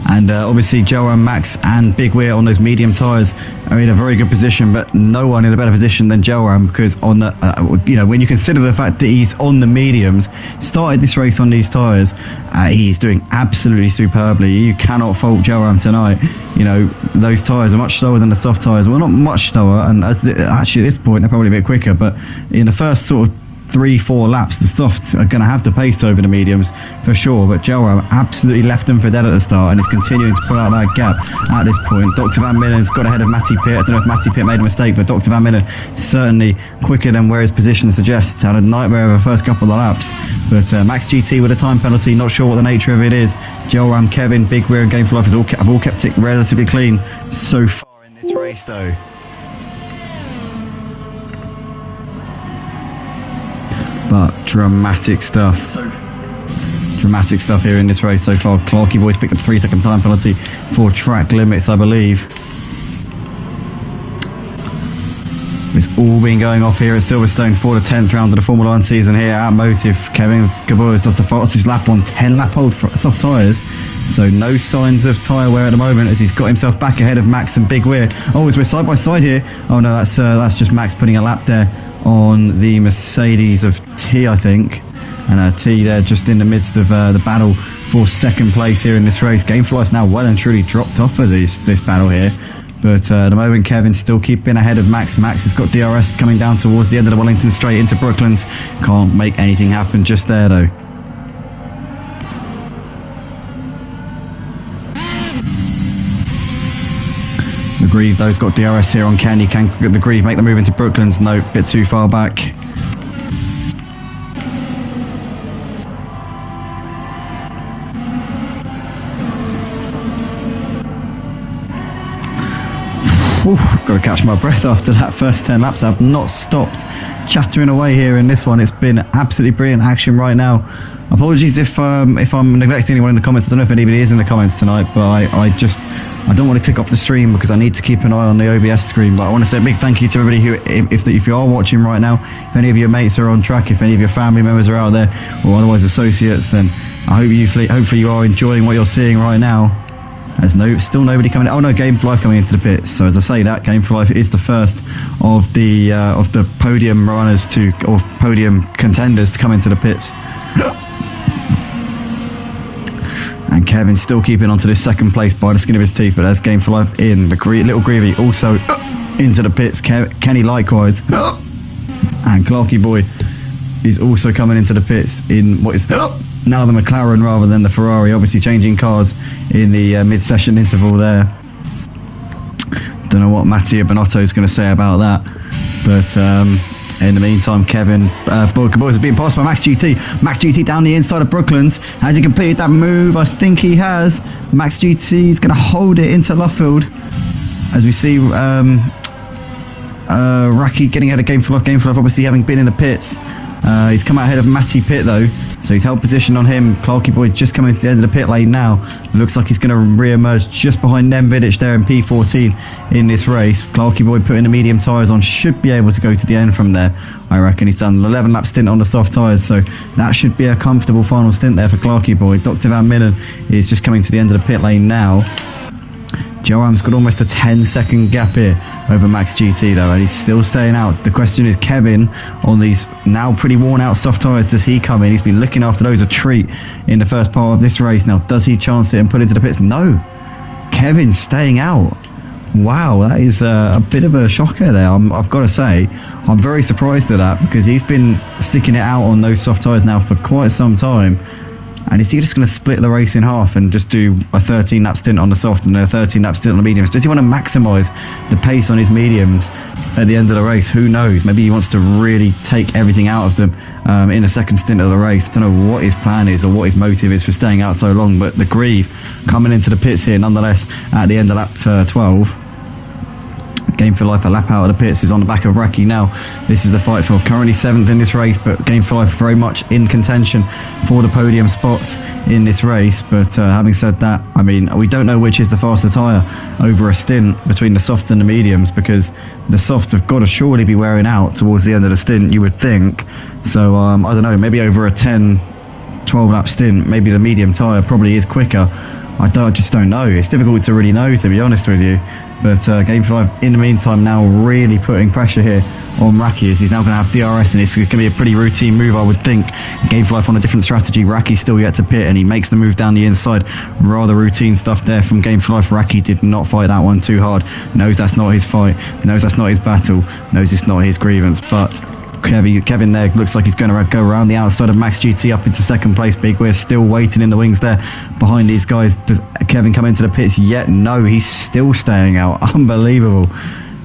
And obviously Joram, Max and Big Weir on those medium tyres are in a very good position, but no one in a better position than Joram, because on the when you consider the fact that he's on the mediums, started this race on these tyres, he's doing absolutely superbly. You cannot fault Joram tonight. You know, those tyres are much slower than the soft tyres. Well, not much slower, and actually at this point they're probably a bit quicker, but in the first sort of 3-4 laps the softs are going to have the pace over the mediums for sure. But Joram absolutely left them for dead at the start and is continuing to pull out that gap at this point. Dr. Van Millen's got ahead of Matty Pitt. I don't know if Matty Pitt made a mistake, but Dr. Van Millen certainly quicker than where his position suggests. Had a nightmare of the first couple of laps, but Max GT with a time penalty, not sure what the nature of it is. Joram, Kevin, Big Weir and Game for Life have all kept it relatively clean so far in this race though. But dramatic stuff. Dramatic stuff here in this race so far. Clarky Boys picked up 3-second time penalty for track limits, I believe. It's all been going off here at Silverstone for the 10th round of the Formula 1 season here at Motive. Kevin Gabor does the fastest lap on 10 lap old soft tyres. So no signs of tyre wear at the moment, as he's got himself back ahead of Max and Big Weir. Oh, as we're side by side here. Oh no, that's just Max putting a lap there on the Mercedes of T, I think. And T there just in the midst of the battle for second place here in this race. Gamefly's now well and truly dropped off of this battle here. But at the moment, Kevin's still keeping ahead of Max. Max has got DRS coming down towards the end of the Wellington straight into Brooklands. Can't make anything happen just there, though. The Grieve, though's got DRS here on Kenny. Can the Grieve make the move into Brooklands? No, bit too far back. Oof, got to catch my breath after that first 10 laps. I've not stopped chattering away here in this one. It's been absolutely brilliant action right now. Apologies if I'm neglecting anyone in the comments. I don't know if anybody is in the comments tonight, but I don't want to click off the stream because I need to keep an eye on the OBS screen. But I want to say a big thank you to everybody who, if you are watching right now, if any of your mates are on track, if any of your family members are out there, or otherwise associates, then I hope hopefully you are enjoying what you're seeing right now. There's still nobody coming. Oh no, Gamefly coming into the pits. So as I say that, Gamefly is the first of the podium runners or podium contenders to come into the pits. And Kevin's still keeping on to this second place by the skin of his teeth, but there's Game for Life in. The Little Greavy also into the pits. Kenny likewise. And Clarky Boy is also coming into the pits in what is now the McLaren rather than the Ferrari, obviously changing cars in the mid-session interval there. Don't know what Mattia Bonotto is going to say about that, but in the meantime, Kevin Boys is being passed by Max GT. Max GT down the inside of Brooklands. Has he completed that move? I think he has. Max GT is going to hold it into Luffield as we see Raki getting ahead of Game for Life. Game for Life obviously having been in the pits. He's come out ahead of Matty Pitt though, so he's held position on him. Clarky Boy just coming to the end of the pit lane now. Looks like he's going to re-emerge just behind Nem Vidic there in P14 in this race. Clarky Boy putting the medium tyres on, should be able to go to the end from there. I reckon he's done an 11 lap stint on the soft tyres, so that should be a comfortable final stint there for Clarky Boy. Dr. Van Millen is just coming to the end of the pit lane now. Joram's got almost a 10-second gap here over Max GT though, and he's still staying out. The question is, Kevin, on these now pretty worn out soft tyres, does he come in? He's been looking after those a treat in the first part of this race. Now, does he chance it and put into the pits? No. Kevin's staying out. Wow, that is a bit of a shocker there. I've got to say, I'm very surprised at that because he's been sticking it out on those soft tyres now for quite some time. And is he just going to split the race in half and just do a 13-lap stint on the soft and a 13-lap stint on the mediums? Does he want to maximise the pace on his mediums at the end of the race? Who knows? Maybe he wants to really take everything out of them in a second stint of the race. I don't know what his plan is or what his motive is for staying out so long, but the Grieve coming into the pits here nonetheless at the end of lap 12. Game for Life, a lap out of the pits, is on the back of Raki now. This is the fight for currently 7th in this race, but Game for Life very much in contention for the podium spots in this race. But having said that, I mean, we don't know which is the faster tyre over a stint between the softs and the mediums, because the softs have got to surely be wearing out towards the end of the stint, you would think. So I don't know, maybe over a 10-12 lap stint, maybe the medium tyre probably is quicker. I just don't know. It's difficult to really know, to be honest with you. But Game for Life, in the meantime, now really putting pressure here on Raki, as he's now going to have DRS, and it's going to be a pretty routine move, I would think. Game for Life on a different strategy. Raki still yet to pit, and he makes the move down the inside. Rather routine stuff there from Game for Life. Raki did not fight that one too hard. Knows that's not his fight. Knows that's not his battle. Knows it's not his grievance. But Kevin there looks like he's going to go around the outside of Max GT up into second place. Big We're still waiting in the wings there behind these guys. Does Kevin come into the pits yet? No, he's still staying out. Unbelievable.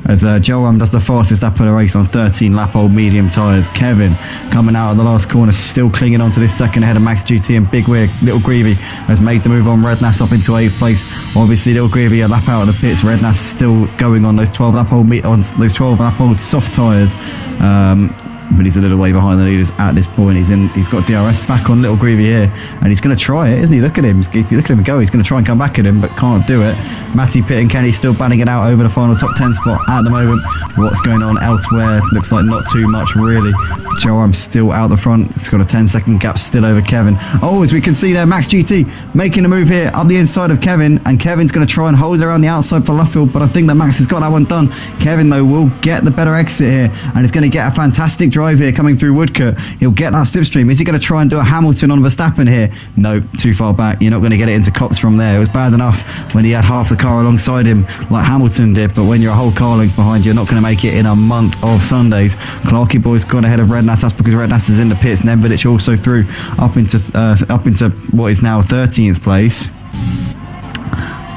As Joram does the fastest lap of the race on 13-lap old medium tyres. Kevin coming out of the last corner, still clinging on to this second ahead of Max GT, and Big Weir. Little Greavy has made the move on Rednass up into 8th place. Obviously, Little Greavy a lap out of the pits. Rednass still going on those 12-lap old soft tyres. But he's a little way behind the leaders at this point. He's got DRS back on Little Greavy here, and he's going to try it, isn't he? Look at him. Look at him go. He's going to try and come back at him, but can't do it. Matty Pitt and Kenny still batting it out over the final top 10 spot at the moment. What's going on elsewhere? Looks like not too much, really. Joram still out the front. It's got a 10-second gap still over Kevin. Oh, as we can see there, Max GT making a move here up the inside of Kevin, and Kevin's going to try and hold it around the outside for Luffield, but I think that Max has got that one done. Kevin, though, will get the better exit here, and is going to get a fantastic drive drive here coming through Woodcote. He'll get that slipstream. Is he going to try and do a Hamilton on Verstappen here? No, too far back. You're not going to get it into Copse from there. It was bad enough when he had half the car alongside him like Hamilton did, but when you're a whole car length behind, you're not going to make it in a month of Sundays. Clarkey boys got ahead of Redknapp. That's because Redknapp is in the pits. Nemvedic also through up into what is now 13th place.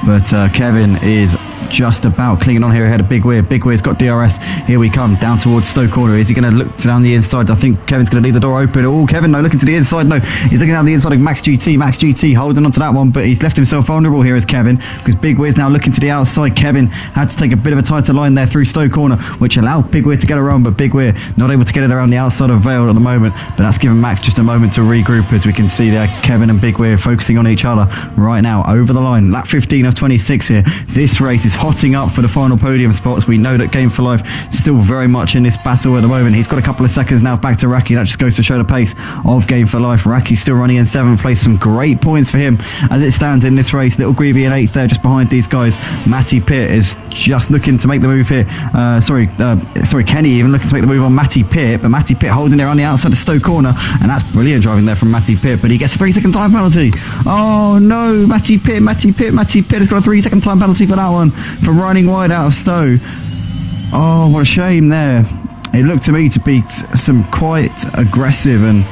But Kevin is just about clinging on here ahead of Big Weir. Big Weir's got DRS. Here we come down towards Stowe Corner. Is he going to look down the inside? I think Kevin's going to leave the door open. Oh, Kevin, no, looking to the inside. No, he's looking down the inside of Max GT. Max GT holding on to that one, but he's left himself vulnerable here as Kevin, because Big Weir's now looking to the outside. Kevin had to take a bit of a tighter line there through Stowe Corner, which allowed Big Weir to get around, but Big Weir not able to get it around the outside of Vale at the moment. But that's given Max just a moment to regroup, as we can see there. Kevin and Big Weir focusing on each other right now over the line. Lap 15 of 26 here. This race is hotting up for the final podium spots. We know that Game for Life still very much in this battle at the moment. He's got a couple of seconds now back to Raki. That just goes to show the pace of Game for Life. Raki's still running in 7th place. Some great points for him as it stands in this race. Little Greavy in 8th there, just behind these guys. Matty Pitt is just looking to make the move here. Kenny even looking to make the move on Matty Pitt, but Matty Pitt holding there on the outside of Stowe Corner, and that's brilliant driving there from Matty Pitt, but he gets a 3-second time penalty. Oh no, Matty Pitt has got a 3-second time penalty for that one, for running wide out of Stowe. Oh, what a shame there. It looked to me to be some quite aggressive and,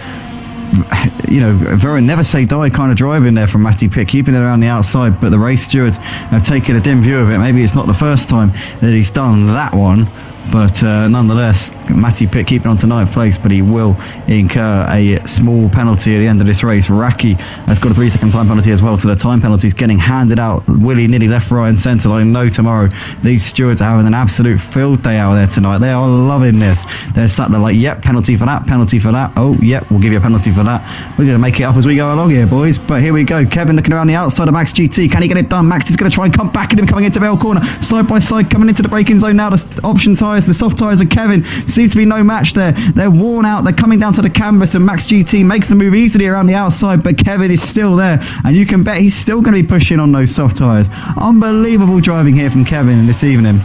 you know, very never say die kind of driving there from Matty Pitt, keeping it around the outside, but the race stewards have taken a dim view of it. Maybe it's not the first time that he's done that one, but nonetheless, Matty Pitt keeping on to 9th place, but he will incur a small penalty at the end of this race. Raki has got a 3-second time penalty as well, so the time penalty is getting handed out willy-nilly left, right and centre. I know tomorrow these stewards are having an absolute field day out there tonight. They are loving this. They're sat there like, yep, penalty for that, penalty for that. Oh, yep, we'll give you a penalty for that. We're going to make it up as we go along here, boys. But here we go. Kevin looking around the outside of Max GT. Can he get it done? Max is going to try and come back at him coming into Vale Corner. Side by side, coming into the braking zone now. The option tyres, the soft tyres of Kevin seem to be no match there. They're worn out. They're coming down to the canvas, and Max GT makes the move easily around the outside, but Kevin is still there, and you can bet he's still going to be pushing on those soft tyres. Unbelievable driving here from Kevin this evening.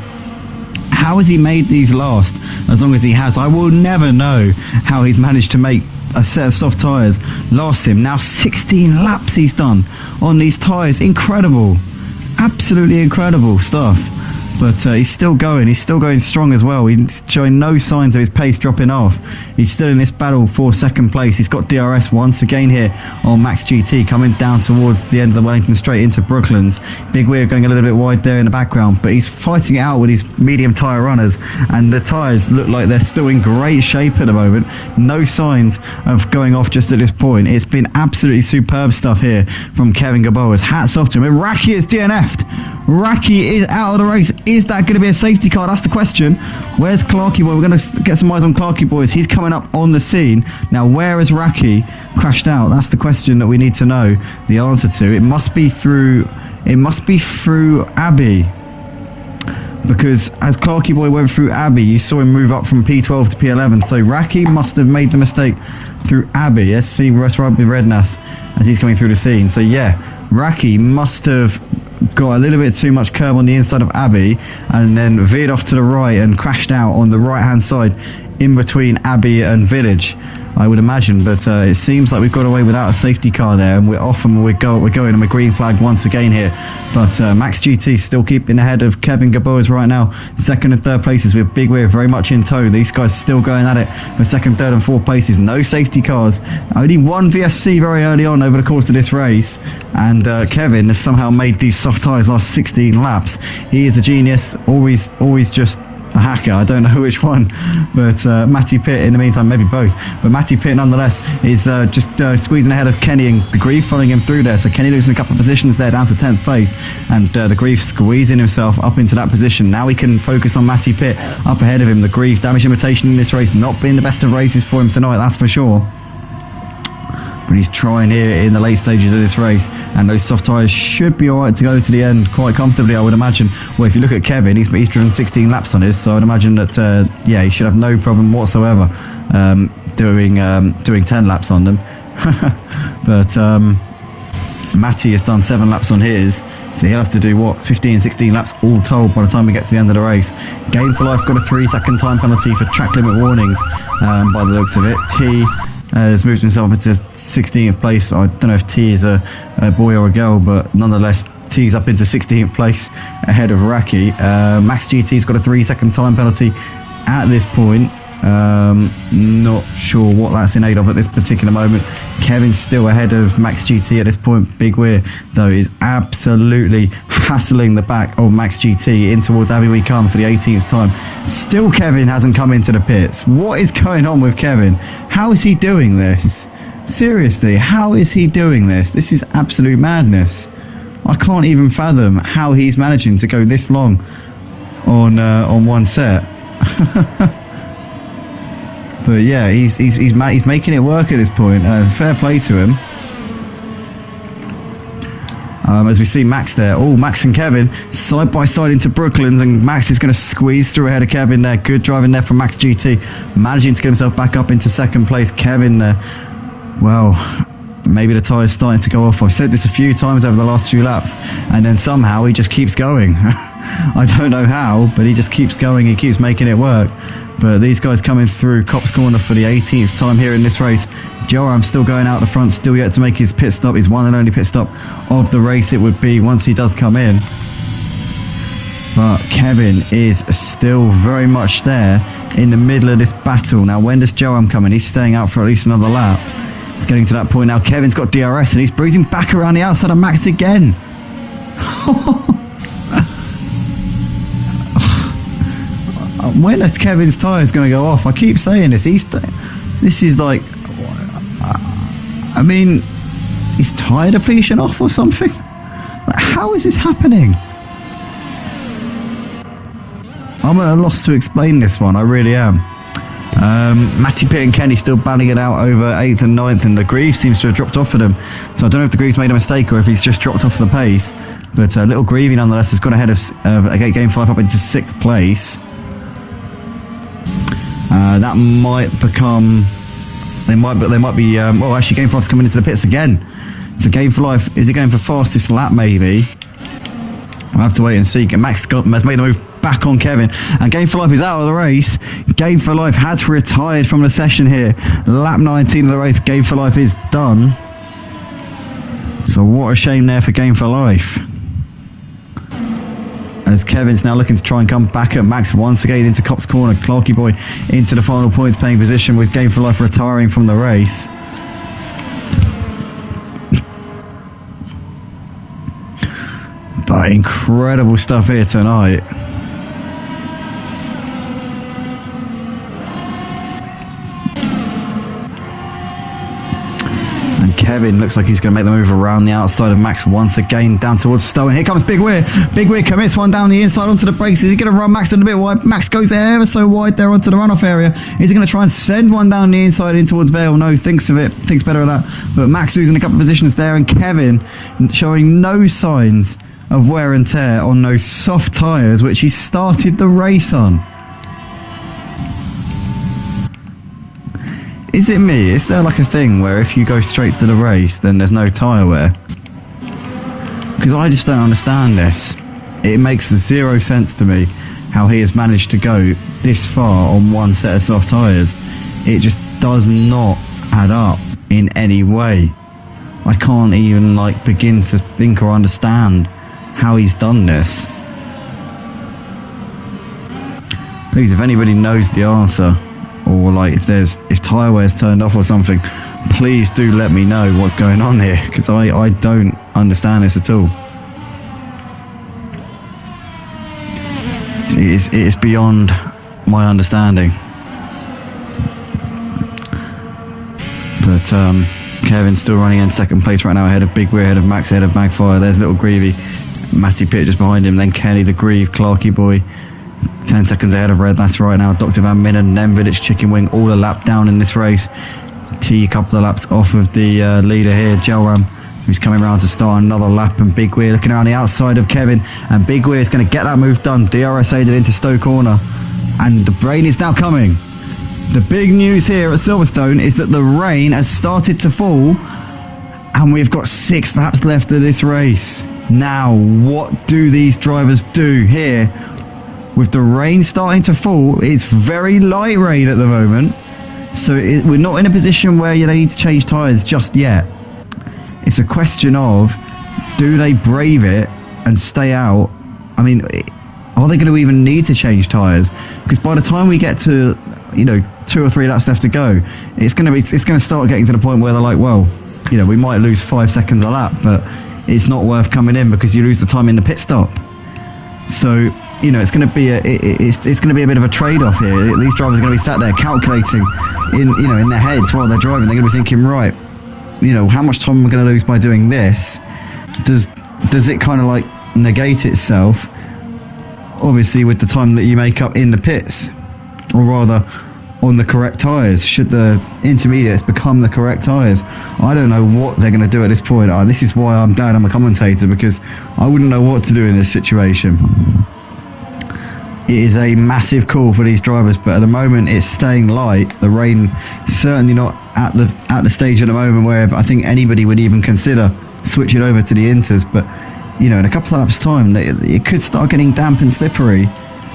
How has he made these last as long as he has? I will never know how he's managed to make a set of soft tyres last him. Now 16 laps he's done on these tyres. Incredible. Absolutely incredible stuff. But he's still going strong as well. He's showing no signs of his pace dropping off. He's still in this battle for 2nd place. He's got DRS once again here on Max GT, coming down towards the end of the Wellington Straight into Brooklands. Big Weir going a little bit wide there in the background, but he's fighting it out with his medium tyre runners, and the tyres look like they're still in great shape at the moment. No signs of going off just at this point. It's been absolutely superb stuff here from Kevin Gaboas. Hats off to him. And Raki is DNF'd. Raki is out of the race. Is that going to be a safety car? That's the question. Where's Clarkey Boy? We're going to get some eyes on Clarkey Boys. He's coming up on the scene. Now, where has Raki crashed out? That's the question that we need to know the answer to. It must be through Abbey. Because as Clarkey Boy went through Abbey, you saw him move up from P12 to P11. So Raki must have made the mistake through Abbey. Let's see West Rugby Redknapp as he's coming through the scene. So yeah, Raki must have got a little bit too much curb on the inside of Abbey and then veered off to the right and crashed out on the right hand side in between Abbey and Village, I would imagine. But it seems like we've got away without a safety car there, and we're off and we're going and we're green flag once again here. But Max GT still keeping ahead of Kevin Gaboas right now. 2nd and 3rd places with Big Weir very much in tow. These guys still going at it for 2nd, 3rd and 4th places. No safety cars. Only one VSC very early on over the course of this race, and Kevin has somehow made these soft tyres last 16 laps. He is a genius. Always just a hacker. I don't know which one, but Matty Pitt in the meantime, maybe both, but Matty Pitt nonetheless is just squeezing ahead of Kenny, and the Grief following him through there. So Kenny losing a couple of positions there down to 10th place, and the Grief squeezing himself up into that position. Now he can focus on Matty Pitt up ahead of him. The Grief damage limitation in this race not being the best of races for him tonight, that's for sure. But he's trying here in the late stages of this race, and those soft tyres should be alright to go to the end quite comfortably, I would imagine. Well, if you look at Kevin, he's driven 16 laps on his, so I'd imagine that yeah, he should have no problem whatsoever doing 10 laps on them. But Matty has done 7 laps on his, So he'll have to do, what, 15, 16 laps all told by the time we get to the end of the race. Game for Life's got a 3-second time penalty for track limit warnings, by the looks of it. T has moved himself into 16th place. I don't know if T is a boy or a girl, but nonetheless, T's up into 16th place ahead of Raki. Max GT's got a 3-second time penalty at this point. Not sure what that's in aid of at this particular moment. Kevin's still ahead of Max GT at this point. Big Weir, though, is absolutely hassling the back of Max GT in towards Abbey We Come for the 18th time. Still Kevin hasn't come into the pits. What is going on with Kevin? How is he doing this? Seriously, how is he doing this? This is absolute madness. I can't even fathom how he's managing to go this long on one set. But yeah, he's making it work at this point. Fair play to him. As we see Max there. Oh, Max and Kevin side by side into Brooklands, and Max is going to squeeze through ahead of Kevin there. Good driving there from Max GT, managing to get himself back up into second place. Kevin, well, maybe the tyre's starting to go off. I've said this a few times over the last few laps, and then somehow he just keeps going. I don't know how, but he just keeps going. He keeps making it work. But these guys coming through Copse Corner for the 18th time here in this race. Joram still going out the front, still yet to make his pit stop, his one and only pit stop of the race it would be once he does come in. But Kevin is still very much there in the middle of this battle. Now, when does Joram come in? He's staying out for at least another lap. It's getting to that point now. Kevin's got DRS and he's breezing back around the outside of Max again. When are Kevin's tyres going to go off? I keep saying this. This is like, I mean, is tyre depletion off or something? Like, how is this happening? I'm at a loss to explain this one. I really am. Matty Pitt and Kenny still battling it out over 8th and 9th, and the Greaves seems to have dropped off for them. So I don't know if the Greaves made a mistake or if he's just dropped off the pace. But little Greavy nonetheless has got ahead of Game 5 up into 6th place. That might become. They might be. Well, actually, Game 5's coming into the pits again. So Game for Life, is he going for fastest lap? Maybe. We'll have to wait and see. Max has made the move back on Kevin, and Game for Life is out of the race. Game for Life has retired from the session here. Lap 19 of the race. Game for Life is done. So what a shame there for Game for Life. As Kevin's now looking to try and come back at Max once again into Copse Corner. Clarky Boy into the final points paying position with Game for Life retiring from the race. But incredible stuff here tonight. And Kevin looks like he's going to make the move around the outside of Max once again down towards Stowe. And here comes Big Weir. Big Weir commits one down the inside onto the brakes. Is he going to run Max a little bit wide? Max goes ever so wide there onto the runoff area. Is he going to try and send one down the inside in towards Vale? No, thinks of it. Thinks better of that. But Max losing a couple of positions there, and Kevin showing no signs of wear and tear on those soft tyres which he started the race on. Is it me? Is there like a thing where if you go straight to the race then there's no tyre wear? Because I just don't understand this. It makes zero sense to me how he has managed to go this far on one set of soft tyres. It just does not add up in any way. I can't even like begin to think or understand how he's done this. Please, if anybody knows the answer, or like if tyre wear's turned off or something, please do let me know what's going on here, because I don't understand this at all. It is beyond my understanding. But Kevin's still running in second place right now, ahead of Big Weir, ahead of Max, ahead of Magfire. There's Little Greavy, Matty Pitt just behind him, then Kenny the Grieve, Clarky Boy 10 seconds ahead of Red. That's right now Dr. Van Minnen, then Village Chicken Wing, all a lap down in this race. T a couple of laps off of the leader here, Gelram, who's coming around to start another lap, and Big Weir looking around the outside of Kevin, and Big Weir is going to get that move done. DRS aided into Stowe Corner, and the rain is now coming. The big news here at Silverstone is that the rain has started to fall, and we've got 6 laps left of this race. Now, what do these drivers do here? With the rain starting to fall, it's very light rain at the moment, so we're not in a position where you need to change tyres just yet. It's a question of, do they brave it and stay out? I mean, are they going to even need to change tyres? Because by the time we get to, 2 or 3 laps left to go, it's going to start getting to the point where they're like, well, we might lose 5 seconds a lap, but it's not worth coming in because you lose the time in the pit stop. So, it's going to be it's going to be a bit of a trade-off here. These drivers are going to be sat there calculating in their heads while they're driving. They're going to be thinking, right, how much time am I going to lose by doing this? Does it kind of like negate itself, obviously, with the time that you make up in the pits, or rather on the correct tyres? Should the intermediates become the correct tyres? I don't know what they're going to do at this point. This is why I'm glad I'm a commentator, because I wouldn't know what to do in this situation. It is a massive call for these drivers, but at the moment it's staying light. The rain certainly not at the stage at the moment where I think anybody would even consider switching over to the inters. But in a couple of laps' time, it could start getting damp and slippery,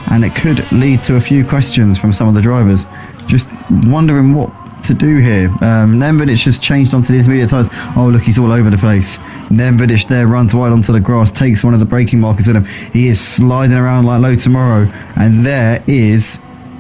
and it could lead to a few questions from some of the drivers, just wondering what to do here. Nemvedic has changed onto the intermediate tyres. Oh look, he's all over the place. Nemvedic there runs wide onto the grass, takes one of the braking markers with him. He is sliding around like no tomorrow, and there is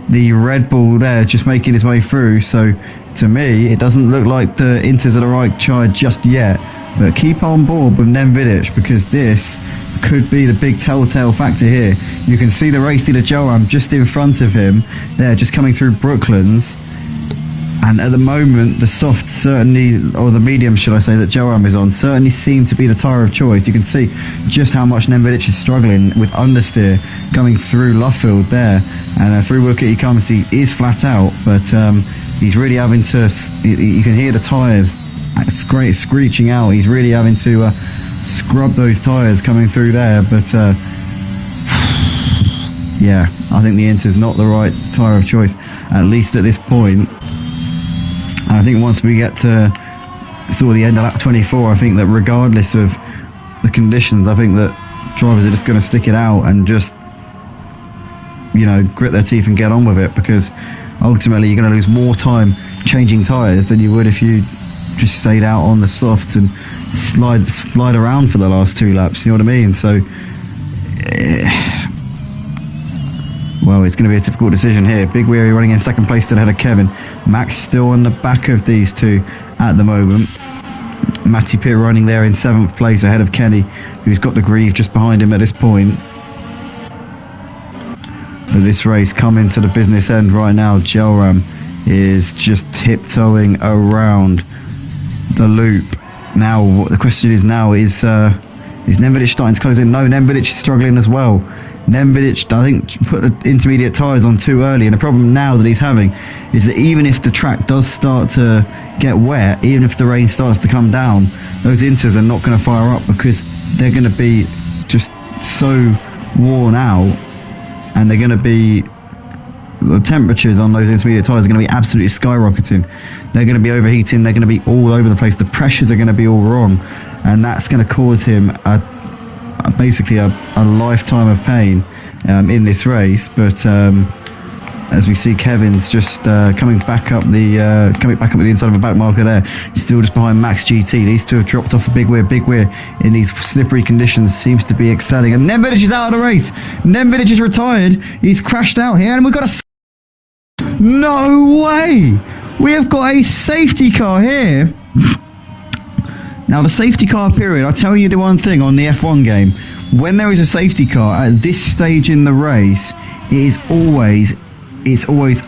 the Red Bull there just making his way through. So to me, it doesn't look like the inters are the right side just yet, but keep on board with Nemvedic, because this could be the big telltale factor here. You can see the race leader Joram just in front of him there, just coming through Brooklands. And at the moment, the soft certainly, or the medium, should I say, that Joram is on, certainly seem to be the tyre of choice. You can see just how much Nemvedic is struggling with understeer coming through Luffield there. And through Wookett he comes, he is flat out, but he's really having to, you can hear the tyres screeching out. He's really having to scrub those tyres coming through there, but yeah, I think the Inter's not the right tyre of choice, at least at this point. And I think once we get to sort of the end of lap 24, I think that regardless of the conditions, I think that drivers are just going to stick it out and just, grit their teeth and get on with it, because ultimately you're going to lose more time changing tyres than you would if you just stayed out on the softs and slide around for the last 2 laps, you know what I mean? So well, it's going to be a difficult decision here. Big Weary running in second place to the head of Kevin. Max still on the back of these two at the moment. Matty Pitt running there in 7th place ahead of Kenny, who's got the Grieve just behind him at this point. But this race coming to the business end right now. Joram is just tiptoeing around the loop. Now, what the question is now is Nemvedic starting to close in? No, Nemvedic is struggling as well. Nemvedic, I think, put the intermediate tyres on too early, and the problem now that he's having is that even if the track does start to get wet, even if the rain starts to come down, those inters are not going to fire up, because they're going to be just so worn out, and they're going to be, the temperatures on those intermediate tyres are going to be absolutely skyrocketing. They're going to be overheating, they're going to be all over the place, the pressures are going to be all wrong, and that's going to cause him basically a lifetime of pain in this race. But as we see, Kevin's just coming back up the inside of a back marker there, still just behind Max GT. These two have dropped off a Big Weir in these slippery conditions, seems to be excelling. And Nemvedic is out of the race. Nemvedic is retired. He's crashed out here, and we've got no way. We have got a safety car here. Now, the safety car period, I'll tell you the one thing on the F1 game. When there is a safety car at this stage in the race, it's always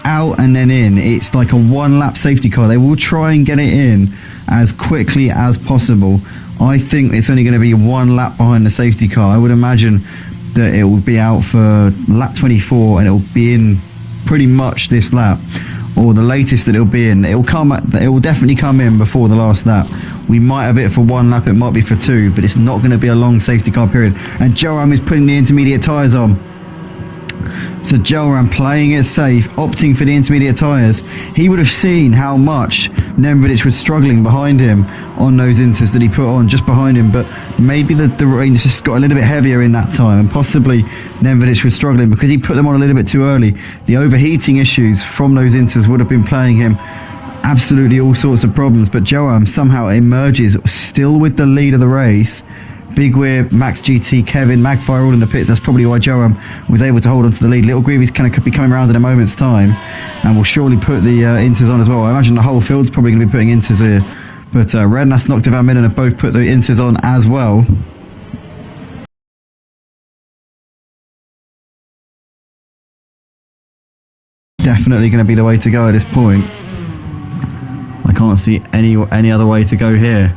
out and then in. It's like a 1-lap safety car. They will try and get it in as quickly as possible. I think it's only going to be 1 lap behind the safety car. I would imagine that it will be out for lap 24, and it will be in pretty much this lap, or the latest that it'll be in. It will definitely come in before the last lap. We might have it for 1 lap, it might be for 2, but it's not going to be a long safety car period. And Joram is putting the intermediate tyres on. So Joram playing it safe, opting for the intermediate tyres. He would have seen how much Nemvedic was struggling behind him on those inters that he put on just behind him, but maybe the range just got a little bit heavier in that time, and possibly Nemvedic was struggling because he put them on a little bit too early. The overheating issues from those inters would have been playing him absolutely all sorts of problems, but Joram somehow emerges still with the lead of the race. Big Weir, Max GT, Kevin, Magfire all in the pits. That's probably why Joram was able to hold on to the lead. Little Greavy's kind of be coming around in a moment's time and will surely put the inters on as well. I imagine the whole field's probably going to be putting inters here. But Rednas, Nocta Van Midden have both put the inters on as well. Definitely going to be the way to go at this point. I can't see any other way to go here.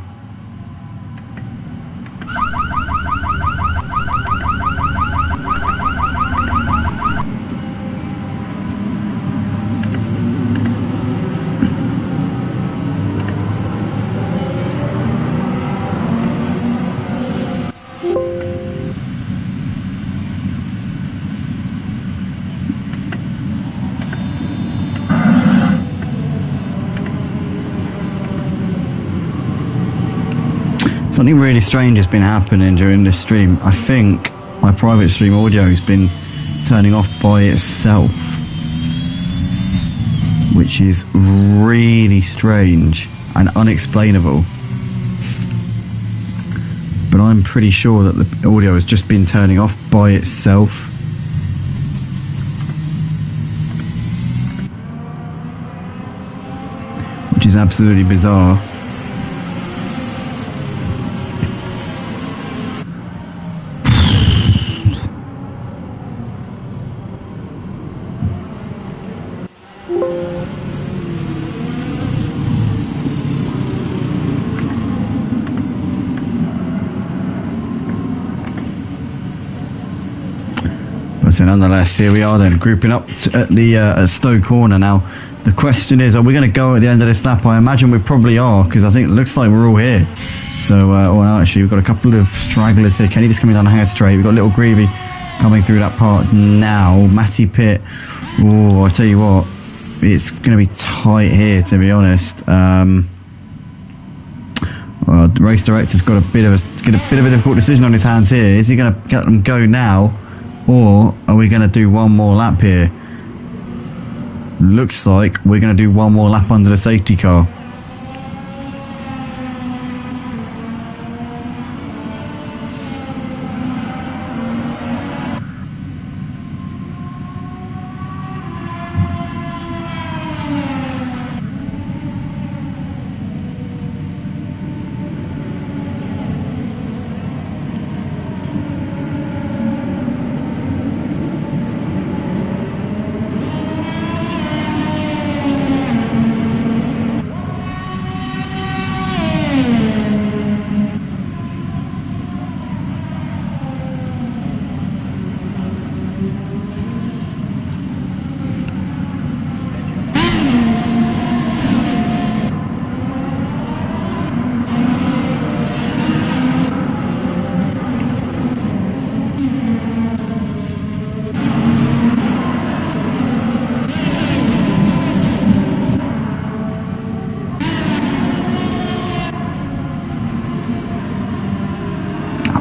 Something really strange has been happening during this stream. I think my private stream audio has been turning off by itself, which is really strange and unexplainable. But I'm pretty sure that the audio has just been turning off by itself. Which is absolutely bizarre. So nonetheless, here we are then, grouping up at the at Stowe Corner. Now, the question is, are we going to go at the end of this lap? I imagine we probably are, because I think it looks like we're all here. So, well, actually, we've got a couple of stragglers here. Kenny just coming down the hair straight. We've got Little Greavy coming through that part now. Matty Pitt. Oh, I tell you what, it's going to be tight here, to be honest. Well, the race director's got a bit of a difficult decision on his hands here. Is he going to get them go now? Or are we going to do one more lap here? Looks like we're going to do one more lap under the safety car.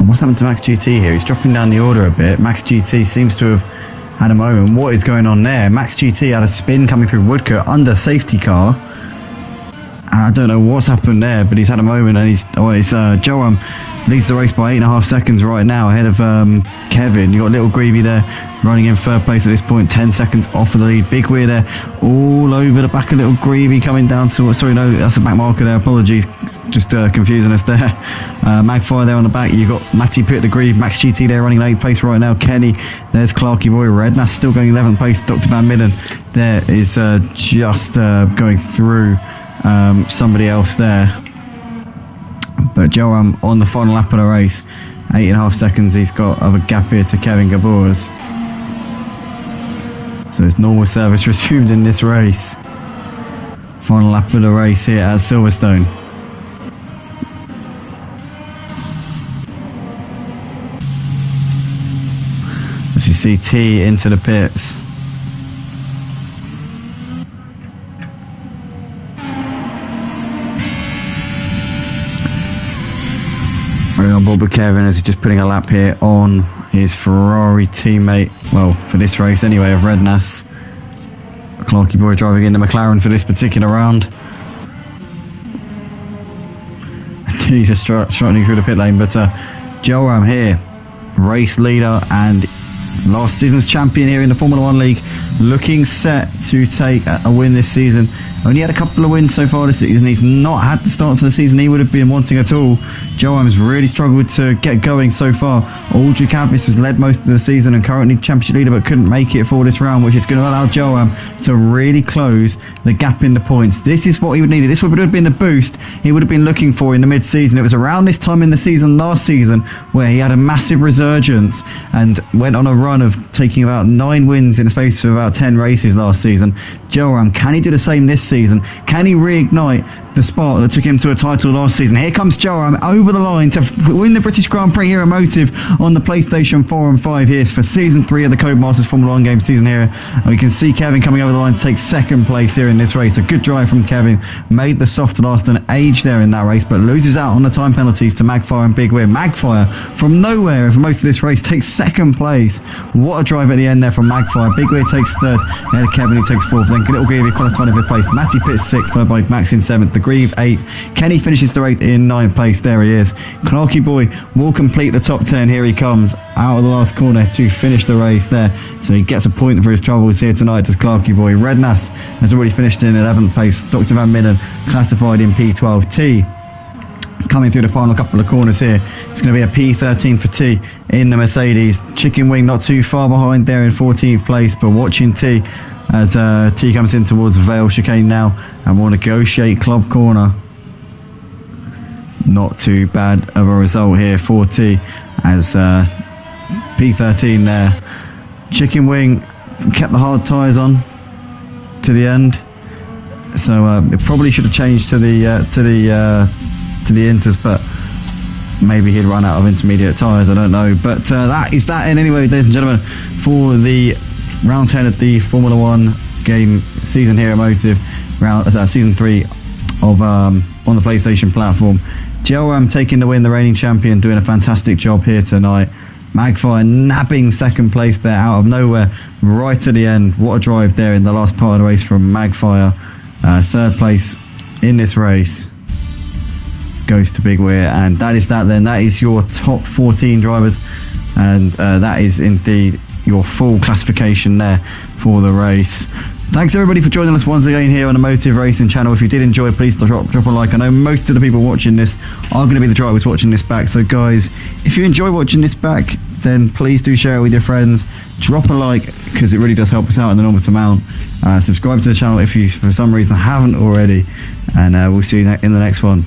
What's happened to Max GT here? He's dropping down the order a bit. Max GT seems to have had a moment. What is going on there? Max GT had a spin coming through Woodcote under safety car. And I don't know what's happened there, but he's had a moment, and Joram leads the race by 8.5 seconds right now ahead of Kevin. You got Little Greavy there running in third place at this point, 10 seconds off of the lead. Big Weir there all over the back of Little Greavy coming down to, sorry, no, that's a back marker there, apologies, just confusing us there. Magfire there on the back. You got Matty Pitt the Grieve, Max GT there running 8th place right now. Kenny, there's Clarky Boy Red, that's still going 11th place. Dr. Van Midden there is just going through somebody else there. But Joram on the final lap of the race, 8.5 seconds he's got of a gap here to Kevin Gabors. So it's normal service resumed in this race. Final lap of the race here at Silverstone. As you see see T into the pits. Running on board with Kevin as he's just putting a lap here on his Ferrari teammate, well, for this race anyway, of Rednas. Clarky Boy driving in the McLaren for this particular round. T just struggling through the pit lane, but Joram here, race leader and last season's champion here in the Formula 1 League, looking set to take a win this season. Only had a couple of wins so far this season. He's not had the start to the season he would have been wanting at all. Joram has really struggled to get going so far. Aldrich Campus has led most of the season and currently championship leader, but couldn't make it for this round, which is going to allow Joram to really close the gap in the points. This is what he would need. This would have been the boost he would have been looking for in the mid-season. It was around this time in the season last season where he had a massive resurgence and went on a run of taking about 9 wins in the space of about 10 races last season. Joram, can he do the same this season? Can he reignite the spark that took him to a title last season? Here comes Joram over the line to win the British Grand Prix here at Motive on the PlayStation 4 and 5 here for Season 3 of the Codemasters Formula 1 game season here. And we can see Kevin coming over the line to take second place here in this race. A good drive from Kevin. Made the soft last an age there in that race, but loses out on the time penalties to Magfire and Big Win. Magfire from nowhere for most of this race takes second place. What a drive at the end there from Magfire. Big Win takes third, and Kevin who takes fourth. Then Little Greavy qualifying in fifth place. Matty Pitts sixth, followed by Max in seventh. The Grieve eighth. Kenny finishes the race in ninth place. There he is. Clarky Boy will complete the top 10. Here he comes out of the last corner to finish the race there. So he gets a point for his troubles here tonight, does Clarky Boy. Rednas has already finished in 11th place. Dr. Van Midden classified in P12. T coming through the final couple of corners here. It's going to be a P13 for T in the Mercedes. Chicken Wing not too far behind there in 14th place, but watching T as T comes in towards Vale chicane now and will negotiate club corner. Not too bad of a result here for T as P13 there. Chicken Wing kept the hard tyres on to the end, so it probably should have changed to the Inters, but maybe he'd run out of intermediate tyres, I don't know. But that is that in anyway, ladies and gentlemen, for the round 10 of the Formula 1 game season here at Motive, season 3 of on the PlayStation platform. Joram taking the win, the reigning champion, doing a fantastic job here tonight. Magfire nabbing second place there out of nowhere right at the end. What a drive there in the last part of the race from Magfire. Third place in this race goes to Big Weir, and that is that then. That is your top 14 drivers, and that is indeed your full classification there for the race. Thanks everybody for joining us once again here on the Motive Racing channel. If you did enjoy, please drop a like. I know most of the people watching this are going to be the drivers watching this back, so guys, if you enjoy watching this back, then please do share it with your friends. Drop a like, because it really does help us out an enormous amount. Subscribe to the channel if you for some reason haven't already, and we'll see you in the next one.